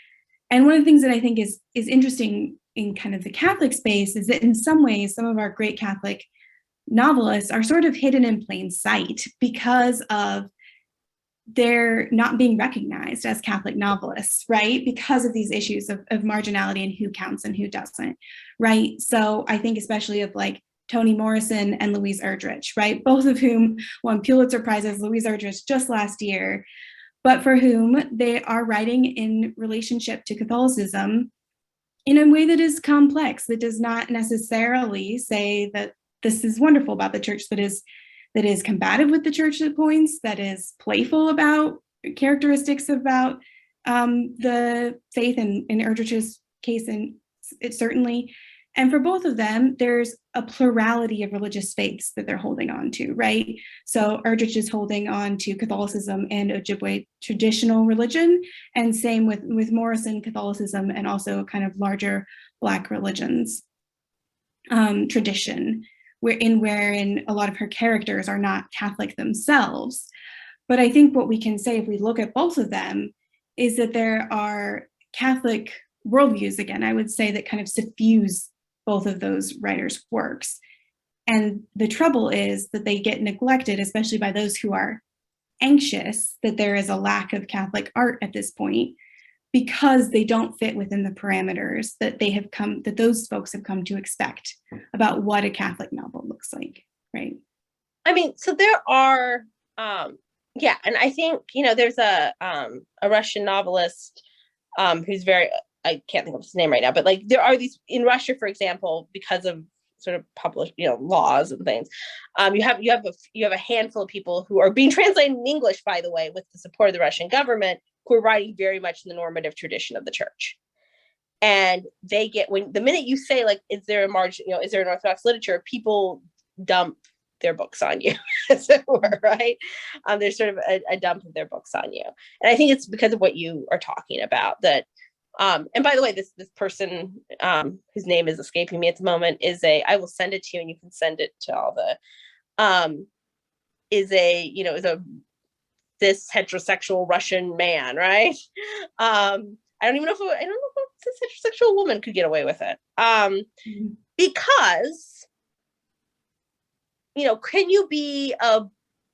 And one of the things that I think is interesting in kind of the Catholic space is that in some ways, some of our great Catholic novelists are sort of hidden in plain sight because of their not being recognized as Catholic novelists, right? Because of these issues of marginality and who counts and who doesn't, right? So I think especially of like Toni Morrison and Louise Erdrich, right? Both of whom won Pulitzer Prizes, Louise Erdrich just last year, but for whom they are writing in relationship to Catholicism in a way that is complex, that does not necessarily say that this is wonderful about the church, that is combative with the church at points, that is playful about characteristics about the faith in Erdrich's case, and it certainly. And for both of them, there's a plurality of religious faiths that they're holding on to, right? So Erdrich is holding on to Catholicism and Ojibwe traditional religion, and same with Morrison, Catholicism, and also kind of larger Black religions tradition, wherein a lot of her characters are not Catholic themselves. But I think what we can say if we look at both of them is that there are Catholic worldviews, again, I would say, that kind of suffuse both of those writers' works. And the trouble is that they get neglected, especially by those who are anxious that there is a lack of Catholic art at this point, because they don't fit within the parameters that those folks have come to expect about what a Catholic novel looks like, right? I mean, so there are, yeah, and I think, there's a Russian novelist who's I can't think of his name right now, but like there are these in Russia, for example, because of sort of published, laws and things. You have a handful of people who are being translated in English, by the way, with the support of the Russian government, who are writing very much in the normative tradition of the church. And they get, the minute you say, like, is there a margin, is there an Orthodox literature, people dump their books on you, as it were, right? There's sort of a dump of their books on you. And I think it's because of what you are talking about, that, and by the way, this person, whose name is escaping me at the moment, I will send it to you and you can send it to all the, is this heterosexual Russian man, right? I don't know if this heterosexual woman could get away with it. Because, can you be a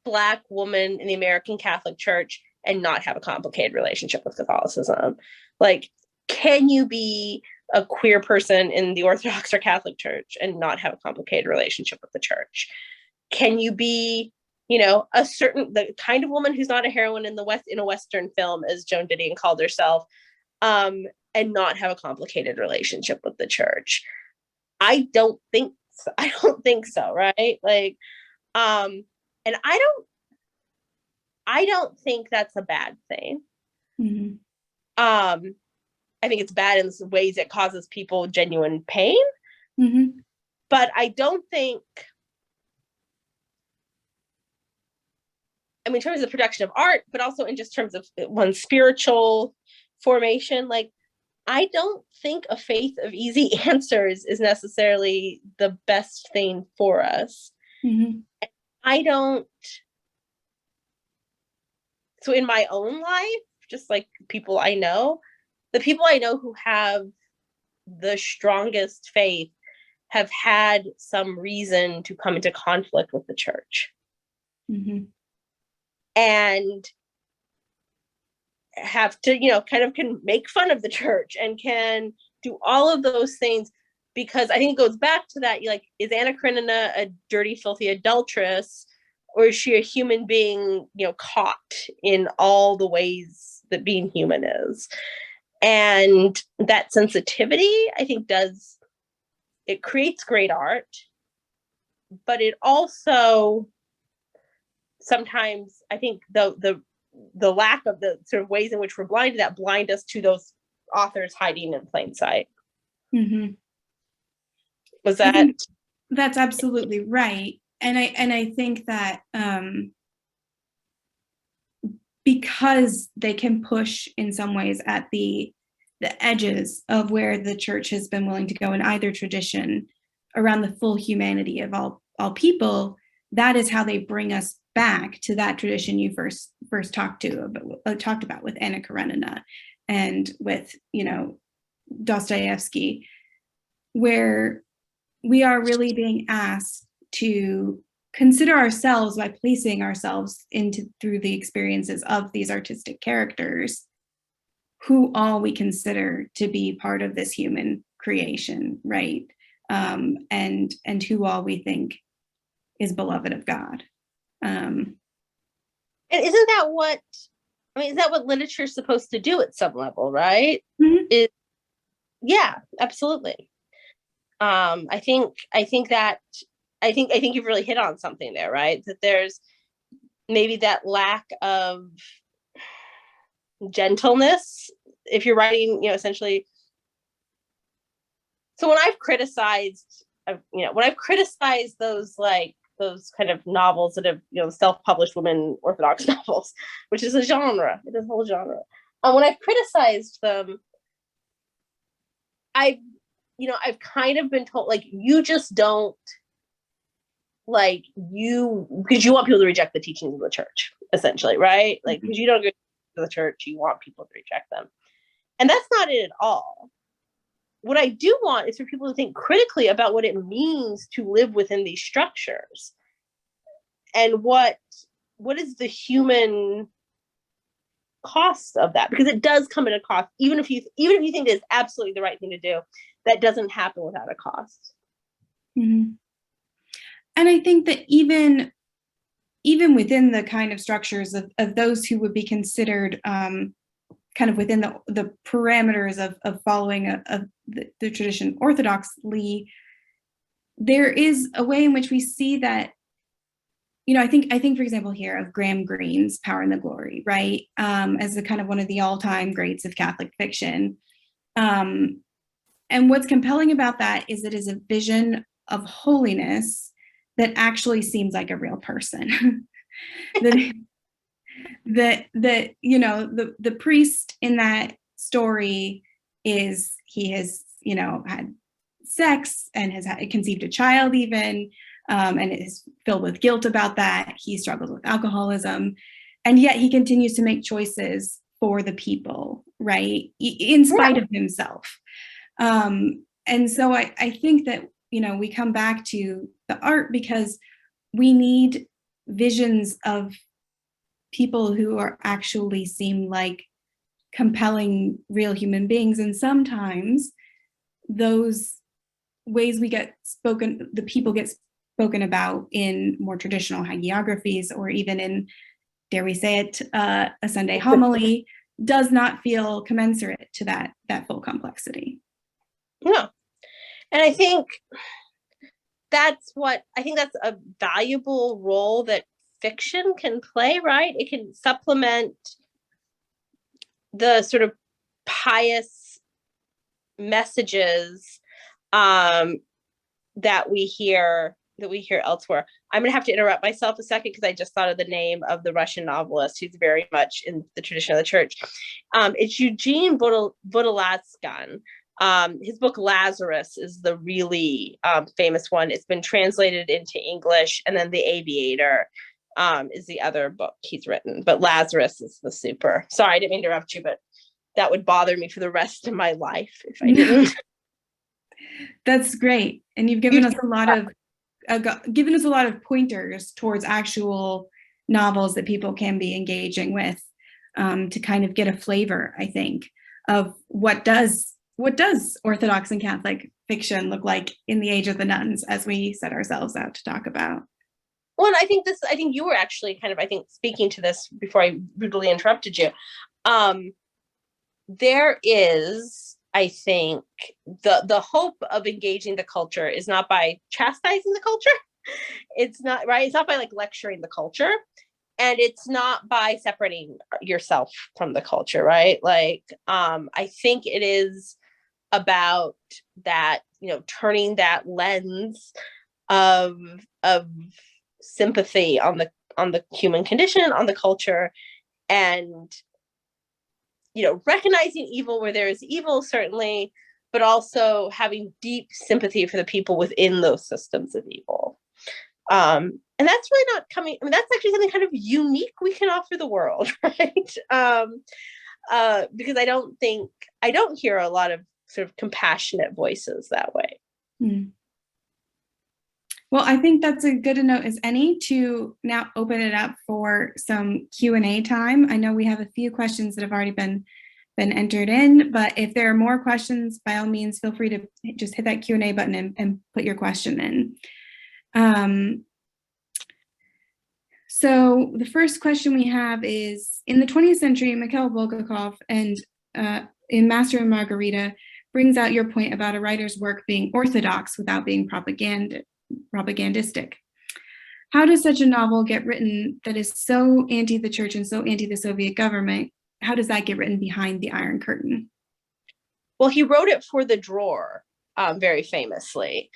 Black woman in the American Catholic Church and not have a complicated relationship with Catholicism? Like, can you be a queer person in the Orthodox or Catholic Church and not have a complicated relationship with the church? Can you be, the kind of woman who's not a heroine in a Western film, as Joan Didion called herself, and not have a complicated relationship with the church? I don't think so, right? Like, and I don't think that's a bad thing. Mm-hmm. I think it's bad in ways that causes people genuine pain. Mm-hmm. But I don't think, in terms of the production of art, but also in just terms of one's spiritual formation, like, I don't think a faith of easy answers is necessarily the best thing for us. Mm-hmm. So in my own life, just like people I know, the people I know who have the strongest faith have had some reason to come into conflict with the church. Mm-hmm. And have to, kind of can make fun of the church and can do all of those things, because I think it goes back to that, like, is Anna Karenina a dirty, filthy adulteress, or is she a human being, caught in all the ways that being human is? And that sensitivity, I think, it creates great art, but it also sometimes, I think, the lack of the sort of ways in which we're blind to that blind us to those authors hiding in plain sight. Mm-hmm. Was that? That's absolutely right. And I think that because they can push in some ways at the edges of where the church has been willing to go in either tradition around the full humanity of all people, that is how they bring us back to that tradition you first talked about with Anna Karenina and with, Dostoyevsky, where we are really being asked to consider ourselves by placing ourselves through the experiences of these artistic characters, who all we consider to be part of this human creation, right? And who all we think is beloved of God. And isn't that is that what literature is supposed to do at some level, right? Mm-hmm. Yeah, absolutely. I think you've really hit on something there, right? That there's maybe that lack of gentleness if you're writing, essentially. So when I've criticized those kind of novels that have, self-published women Orthodox novels, which is a genre, it is a whole genre. When I've criticized them, I've kind of been told, like, you just don't, like, because you want people to reject the teachings of the church, essentially, right? Like, because you don't agree with the church, you want people to reject them. And that's not it at all. What I do want is for people to think critically about what it means to live within these structures, and what is the human cost of that, because it does come at a cost. Even if you think it's absolutely the right thing to do, that doesn't happen without a cost. Mm-hmm. And I think that even within the kind of structures of those who would be considered kind of within the parameters of following the tradition orthodoxly, there is a way in which we see that, I think, for example, here of Graham Greene's Power and the Glory, right? As a kind of one of the all-time greats of Catholic fiction. And what's compelling about that is it is a vision of holiness that actually seems like a real person. The priest in that story he has had sex and has conceived a child even, and is filled with guilt about that. He struggles with alcoholism, and yet he continues to make choices for the people, right, in spite of himself. And so I think that we come back to the art because we need visions of people who are actually seem like compelling real human beings, and sometimes those ways the people get spoken about in more traditional hagiographies, or even in, dare we say it, a Sunday homily, does not feel commensurate to that full complexity. No, and I think that's a valuable role that fiction can play, right? It can supplement the sort of pious messages that we hear elsewhere. I'm gonna have to interrupt myself a second because I just thought of the name of the Russian novelist who's very much in the tradition of the church. It's Eugene Vodolatskan. His book Lazarus is the really famous one. It's been translated into English, and then The Aviator is the other book he's written. But Lazarus is the super. Sorry, I didn't mean to interrupt you, but that would bother me for the rest of my life if I didn't. That's great, and you've given us a lot of pointers towards actual novels that people can be engaging with, to kind of get a flavor, I think, of what does Orthodox and Catholic fiction look like in the age of the nuns, as we set ourselves out to talk about. Well, and I think you were actually kind of, speaking to this before I brutally interrupted you. There is, I think, the hope of engaging the culture is not by chastising the culture. It's not, right? It's not by lecturing the culture, and it's not by separating yourself from the culture, right? I think it is about that, turning that lens of sympathy on the human condition, on the culture, and recognizing evil where there is evil, certainly, but also having deep sympathy for the people within those systems of evil. And that's really not coming. That's actually something kind of unique we can offer the world, right? Because I don't hear a lot of sort of compassionate voices that way. Well, I think that's a good a note as any to now open it up for some Q&A time. I know we have a few questions that have already been entered in, but if there are more questions, by all means, feel free to just hit that Q&A button and put your question in. So the first question we have is, in the 20th century, Mikhail Bulgakov and in Master and Margarita brings out your point about a writer's work being orthodox without being propagandistic. How does such a novel get written that is so anti the church and so anti the Soviet government? How does that get written behind the Iron Curtain? Well, he wrote it for the drawer, very famously.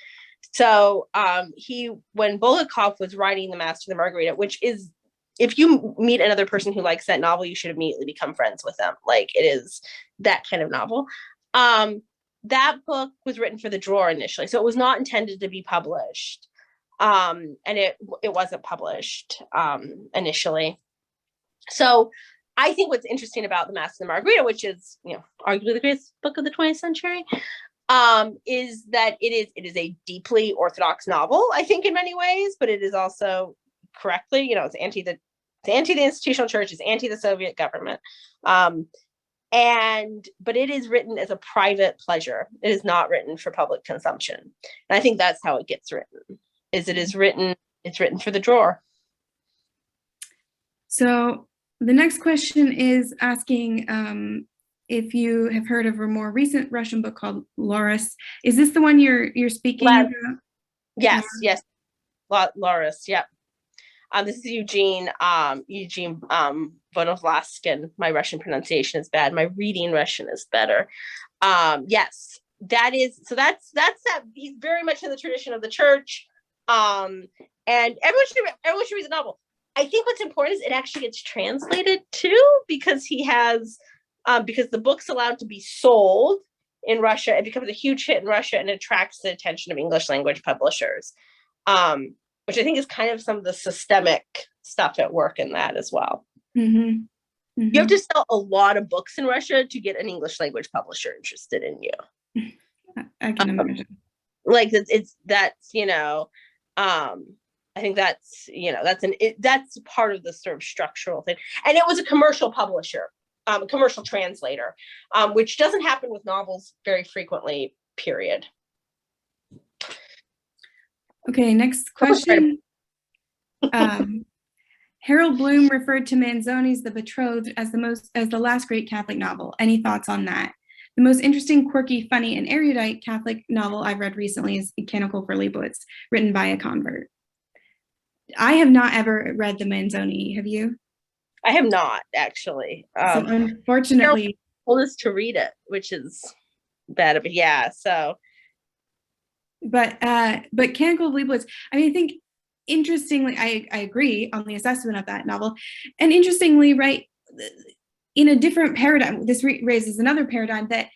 So when Bulgakov was writing The Master and the Margarita, which is, if you meet another person who likes that novel, you should immediately become friends with them. It is that kind of novel. That book was written for the drawer initially, so it was not intended to be published, and it wasn't published initially. So I think what's interesting about The Master and the Margarita, which is arguably the greatest book of the 20th century, is that it is a deeply Orthodox novel, I think, in many ways, but it is also correctly, it's anti the anti the institutional church, it's anti the Soviet government. But it is written as a private pleasure. It is not written for public consumption. And I think that's how it gets written, it's written for the drawer. So the next question is asking if you have heard of a more recent Russian book called Loris. Is this the one you're speaking about? Yes. Loris, yeah. This is Eugene Vonovlaskin. My Russian pronunciation is bad. My reading Russian is better. Yes, that's that. He's very much in the tradition of the church. And everyone should read the novel. I think what's important is it actually gets translated too, because he has because the book's allowed to be sold in Russia. It becomes a huge hit in Russia and attracts the attention of English language publishers. Which I think is kind of some of the systemic stuff at work in that as well. Mm-hmm. Mm-hmm. You have to sell a lot of books in Russia to get an English language publisher interested in you. I can imagine. Like that's I think that's that's part of the sort of structural thing. And it was a commercial publisher, a commercial translator, which doesn't happen with novels very frequently, period. Okay, next question. Harold Bloom referred to Manzoni's The Betrothed as the last great Catholic novel. Any thoughts on that? The most interesting, quirky, funny, and erudite Catholic novel I've read recently is Canticle for Leibowitz, written by a convert. I have not ever read the Manzoni. Have you? I have not, actually. So unfortunately, Harold told us to read it, which is bad. But yeah, so. But Canticle of Leibowitz, I mean, I think interestingly, I agree on the assessment of that novel. And interestingly, right, in a different paradigm, this raises another paradigm that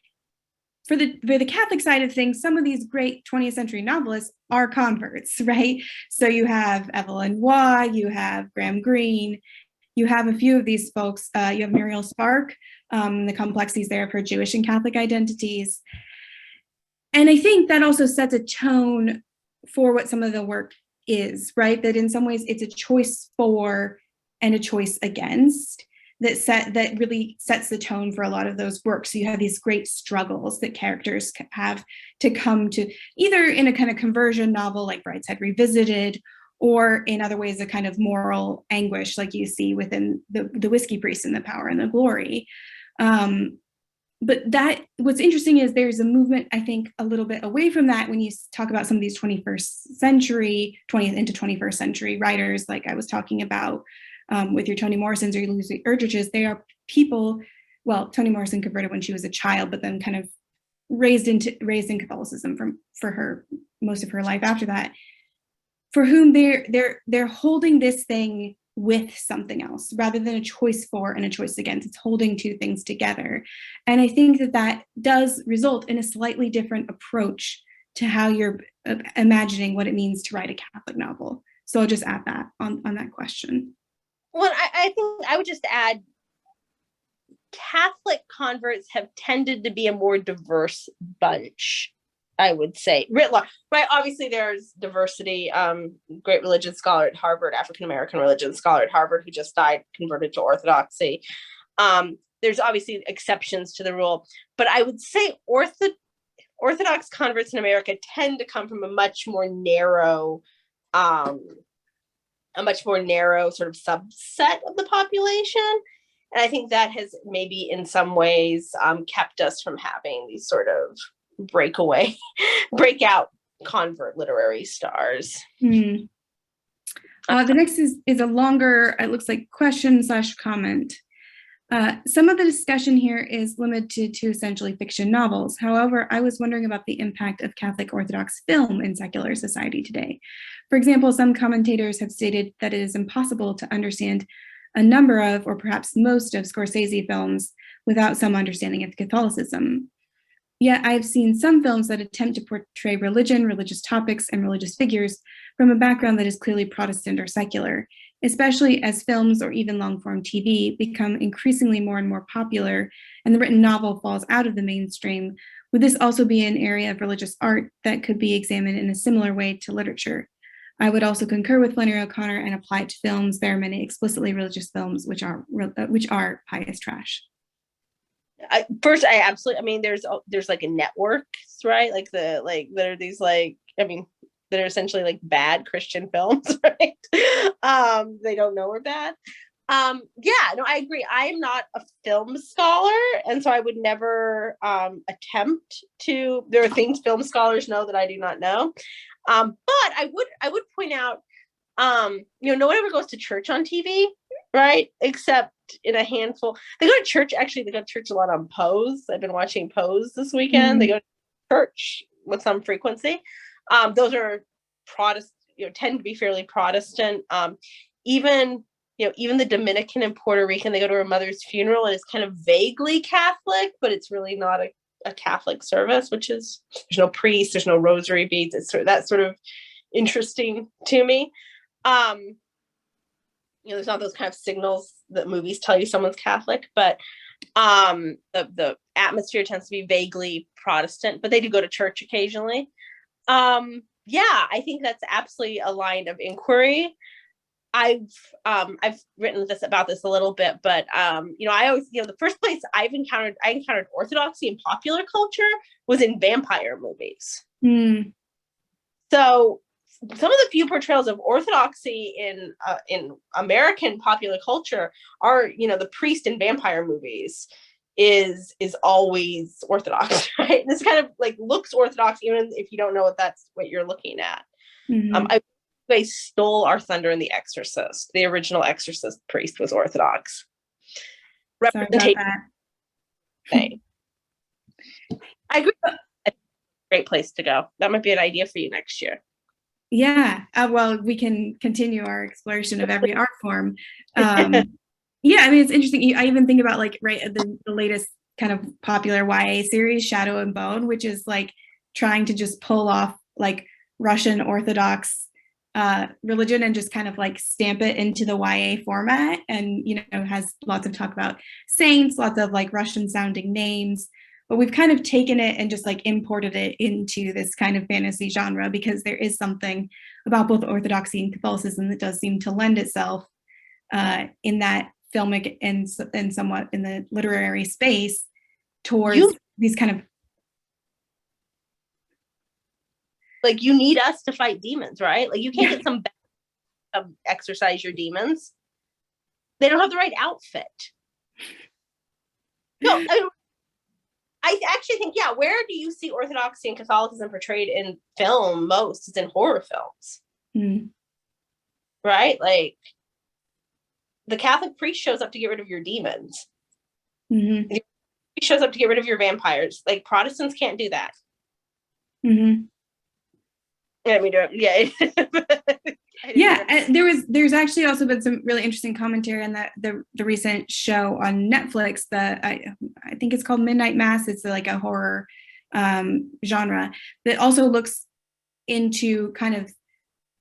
for the Catholic side of things, some of these great 20th century novelists are converts, right? So you have Evelyn Waugh, you have Graham Greene, you have a few of these folks, you have Muriel Spark, the complexities there of her Jewish and Catholic identities. And I think that also sets a tone for what some of the work is, right? That in some ways it's a choice for and a choice against that really sets the tone for a lot of those works. So you have these great struggles that characters have to come to, either in a kind of conversion novel like Brideshead Revisited, or in other ways a kind of moral anguish like you see within the Whiskey Priest and the Power and the Glory. But what's interesting is there's a movement, I think, a little bit away from that when you talk about some of these 20th into 21st century writers, like I was talking about with your Toni Morrisons or your Lucy Erdriches. They are people, well, Toni Morrison converted when she was a child, but then kind of raised in Catholicism for her most of her life after that, for whom they're holding this thing with something else rather than a choice for and a choice against. It's holding two things together. And I think that does result in a slightly different approach to how you're imagining what it means to write a Catholic novel. So I'll just add that on that question. Well, I think I would just add Catholic converts have tended to be a more diverse bunch, I would say. Right, obviously there's diversity. Great religion scholar at Harvard, African-American religion scholar at Harvard who just died, converted to Orthodoxy. There's obviously exceptions to the rule, but I would say Orthodox converts in America tend to come from a much more narrow sort of subset of the population. And I think that has maybe in some ways kept us from having these sort of breakout convert literary stars. The next is a longer, it looks like question/comment. Some of the discussion here is limited to essentially fiction novels. However, I was wondering about the impact of Catholic Orthodox film in secular society today. For example, some commentators have stated that it is impossible to understand a number of, or perhaps most of Scorsese films without some understanding of Catholicism. Yet I've seen some films that attempt to portray religion, religious topics, and religious figures from a background that is clearly Protestant or secular, especially as films or even long-form TV become increasingly more and more popular and the written novel falls out of the mainstream. Would this also be an area of religious art that could be examined in a similar way to literature? I would also concur with Flannery O'Connor and apply it to films. There are many explicitly religious films which are pious trash. I mean, there's like a networks, right? Like there are these like, I mean, that are essentially like bad Christian films, right? They don't know we're bad. Yeah, no, I agree. I am not a film scholar, and so I would never attempt to. There are things film scholars know that I do not know. But I would point out, no one ever goes to church on TV, right? Except in a handful. They go to church. Actually, they go to church a lot on Pose. I've been watching Pose this weekend. Mm-hmm. They go to church with some frequency. Those are Protestant, tend to be fairly Protestant. Even the Dominican and Puerto Rican, they go to her mother's funeral and it's kind of vaguely Catholic, but it's really not a Catholic service, which is, there's no priest, there's no rosary beads. That's sort of interesting to me. There's not those kind of signals that movies tell you someone's Catholic, but the atmosphere tends to be vaguely Protestant, but they do go to church occasionally. Yeah, I think that's absolutely a line of inquiry. I've written about this a little bit, but I always, the first place I encountered orthodoxy in popular culture was in vampire movies. Mm. So some of the few portrayals of orthodoxy in American popular culture are, the priest in vampire movies is always Orthodox, right? This kind of like looks Orthodox, even if you don't know what you're looking at. Mm-hmm. They stole our thunder in The Exorcist. The original Exorcist priest was Orthodox. Representation. I agree. A great place to go. That might be an idea for you next year. Yeah. Well, we can continue our exploration of every art form. Yeah, I mean, it's interesting. I even think about the latest kind of popular YA series, Shadow and Bone, which is like trying to just pull off like Russian Orthodox religion and just kind of like stamp it into the YA format, and has lots of talk about saints, lots of like Russian sounding names, but we've kind of taken it and just like imported it into this kind of fantasy genre because there is something about both Orthodoxy and Catholicism that does seem to lend itself in that filmic and somewhat in the literary space towards these kind of, like, you need us to fight demons, right? Like, you can't get some exercise your demons. They don't have the right outfit. No, I actually think, where do you see Orthodoxy and Catholicism portrayed in film most? It's in horror films. Mm. Right? Like, the Catholic priest shows up to get rid of your demons. Mm-hmm. He shows up to get rid of your vampires. Like, Protestants can't do that. Mm-hmm. I mean, yeah. Yeah, and there's actually also been some really interesting commentary on the recent show on Netflix that I think it's called Midnight Mass. It's like a horror genre that also looks into kind of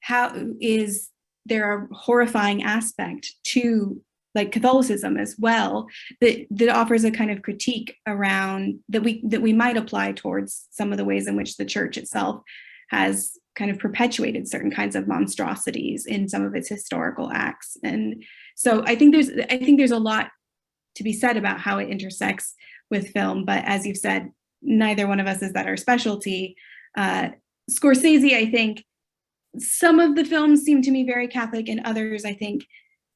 how is there a horrifying aspect to like Catholicism as well that offers a kind of critique around that we might apply towards some of the ways in which the church itself has kind of perpetuated certain kinds of monstrosities in some of its historical acts. And so I think there's a lot to be said about how it intersects with film, but as you've said, neither one of us is that our specialty. Scorsese, I think some of the films seem to me very Catholic, and others, I think,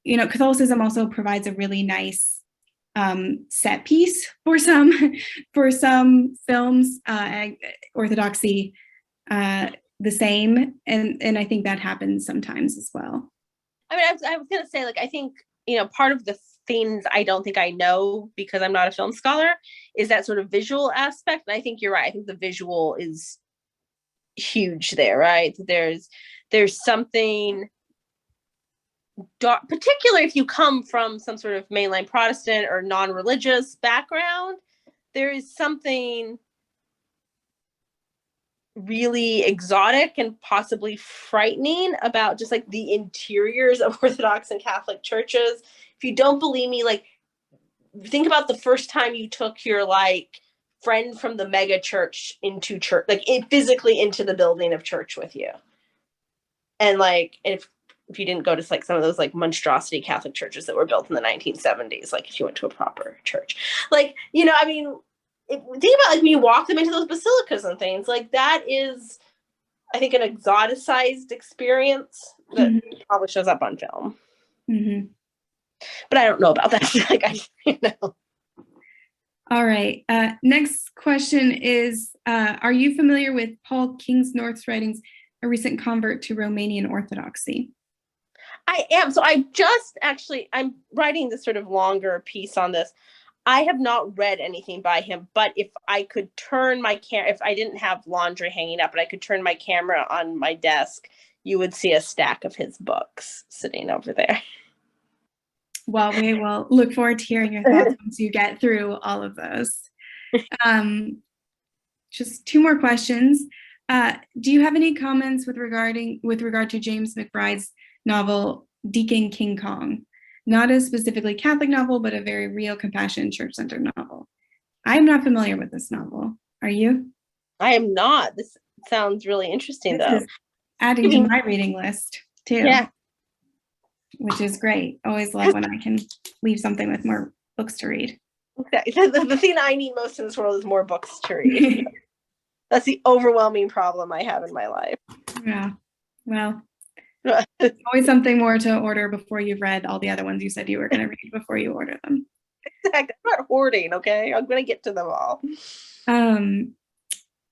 Catholicism also provides a really nice set piece for some films. Orthodoxy, the same, and I think that happens sometimes as well. I mean, I was gonna say, like, I think part of the things I don't think I know because I'm not a film scholar is that sort of visual aspect, and I think you're right. I think the visual is huge there, right? There's something dark, particularly if you come from some sort of mainline Protestant or non-religious background. There is something really exotic and possibly frightening about just like the interiors of Orthodox and Catholic churches. If you don't believe me, like, think about the first time you took your like friend from the mega church into church, like physically into the building of church with you. And like, if you didn't go to like some of those like monstrosity Catholic churches that were built in the 1970s, like if you went to a proper church, like, you know, I mean, think about like when you walk them into those basilicas and things, like that is, I think, an exoticized experience that probably shows up on film. But I don't know about that. Like, you know. All right. Next question is, are you familiar with Paul Kingsnorth's writings, A Recent Convert to Romanian Orthodoxy? I am. So I'm writing this sort of longer piece on this. I have not read anything by him, but if I could turn my camera, if I didn't have laundry hanging up and I could turn my camera on my desk, you would see a stack of his books sitting over there. Well, we will look forward to hearing your thoughts once you get through all of those. Just two more questions. Do you have any comments with regard to James McBride's novel Deacon King Kong? Not a specifically Catholic novel, but a very real, compassionate, church-centered novel. I am not familiar with this novel. Are you? I am not. This sounds really interesting, this though. Is adding to my reading list, too. Yeah. Which is great. Always love when I can leave something with more books to read. Okay. The thing I need most in this world is more books to read. That's the overwhelming problem I have in my life. Yeah. Well, there's always something more to order before you've read all the other ones you said you were going to read before you order them. Exactly. I'm not hoarding, okay? I'm going to get to them all.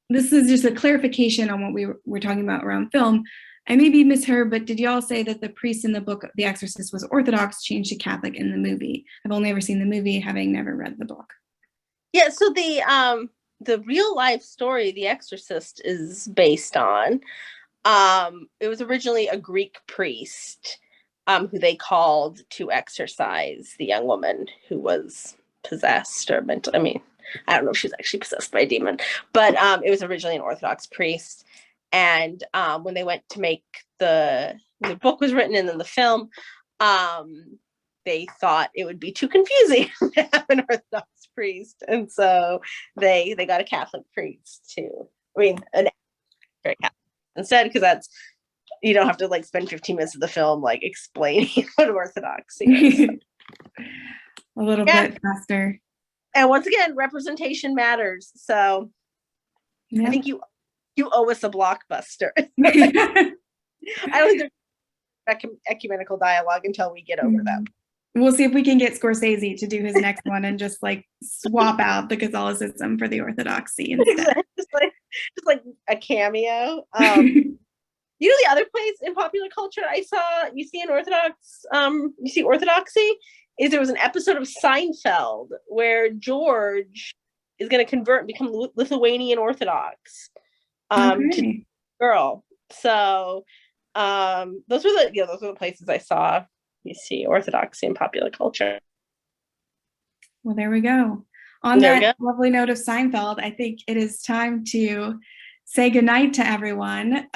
This is just a clarification on what we were talking about around film. I maybe misheard, but did y'all say that the priest in the book The Exorcist was Orthodox, changed to Catholic in the movie? I've only ever seen the movie, having never read the book. Yeah, so the real life story The Exorcist is based on, it was originally a Greek priest who they called to exorcise the young woman who was possessed or mental. I mean, I don't know if she's actually possessed by a demon, but it was originally an Orthodox priest. And when they went to make the book was written and then the film, they thought it would be too confusing to have an Orthodox priest. And so they got a Catholic priest too. I mean, an Catholic instead, because that's, you don't have to like spend 15 minutes of the film like explaining what Orthodoxy is. A little bit faster. And once again, representation matters. So I think you owe us a blockbuster. I don't think there's ecumenical dialogue until we get over that. We'll see if we can get Scorsese to do his next one and just like swap out the Catholicism for the Orthodoxy instead. just like a cameo. You know, the other place in popular culture you see Orthodoxy is there was an episode of Seinfeld where George is going to convert and become Lithuanian Orthodox to girl. So those were the places I saw you see Orthodoxy in popular culture. Well, there we go. On that lovely note of Seinfeld, I think it is time to say goodnight to everyone.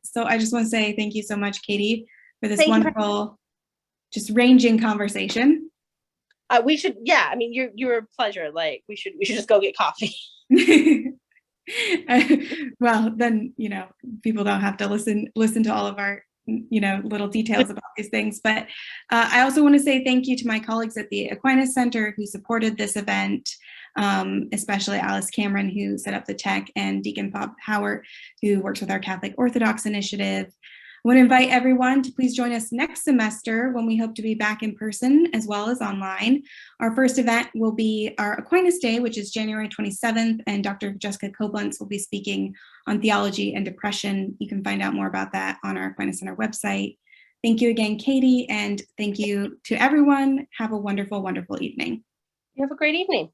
So I just want to say thank you so much, Katie, for this wonderful, just ranging conversation. We should, I mean, you're a pleasure. Like we should just go get coffee. Well, then, you know, people don't have to listen to all of our, you know, little details about these things. But I also want to say thank you to my colleagues at the Aquinas Center who supported this event, especially Alice Cameron, who set up the tech, and Deacon Bob Howard, who works with our Catholic-Orthodox initiative. I want to invite everyone to please join us next semester when we hope to be back in person as well as online. Our first event will be our Aquinas Day, which is January 27th, and Dr. Jessica Koblenz will be speaking on theology and depression. You can find out more about that on our Aquinas Center website. Thank you again, Katie, and thank you to everyone. Have a wonderful, wonderful evening. You have a great evening.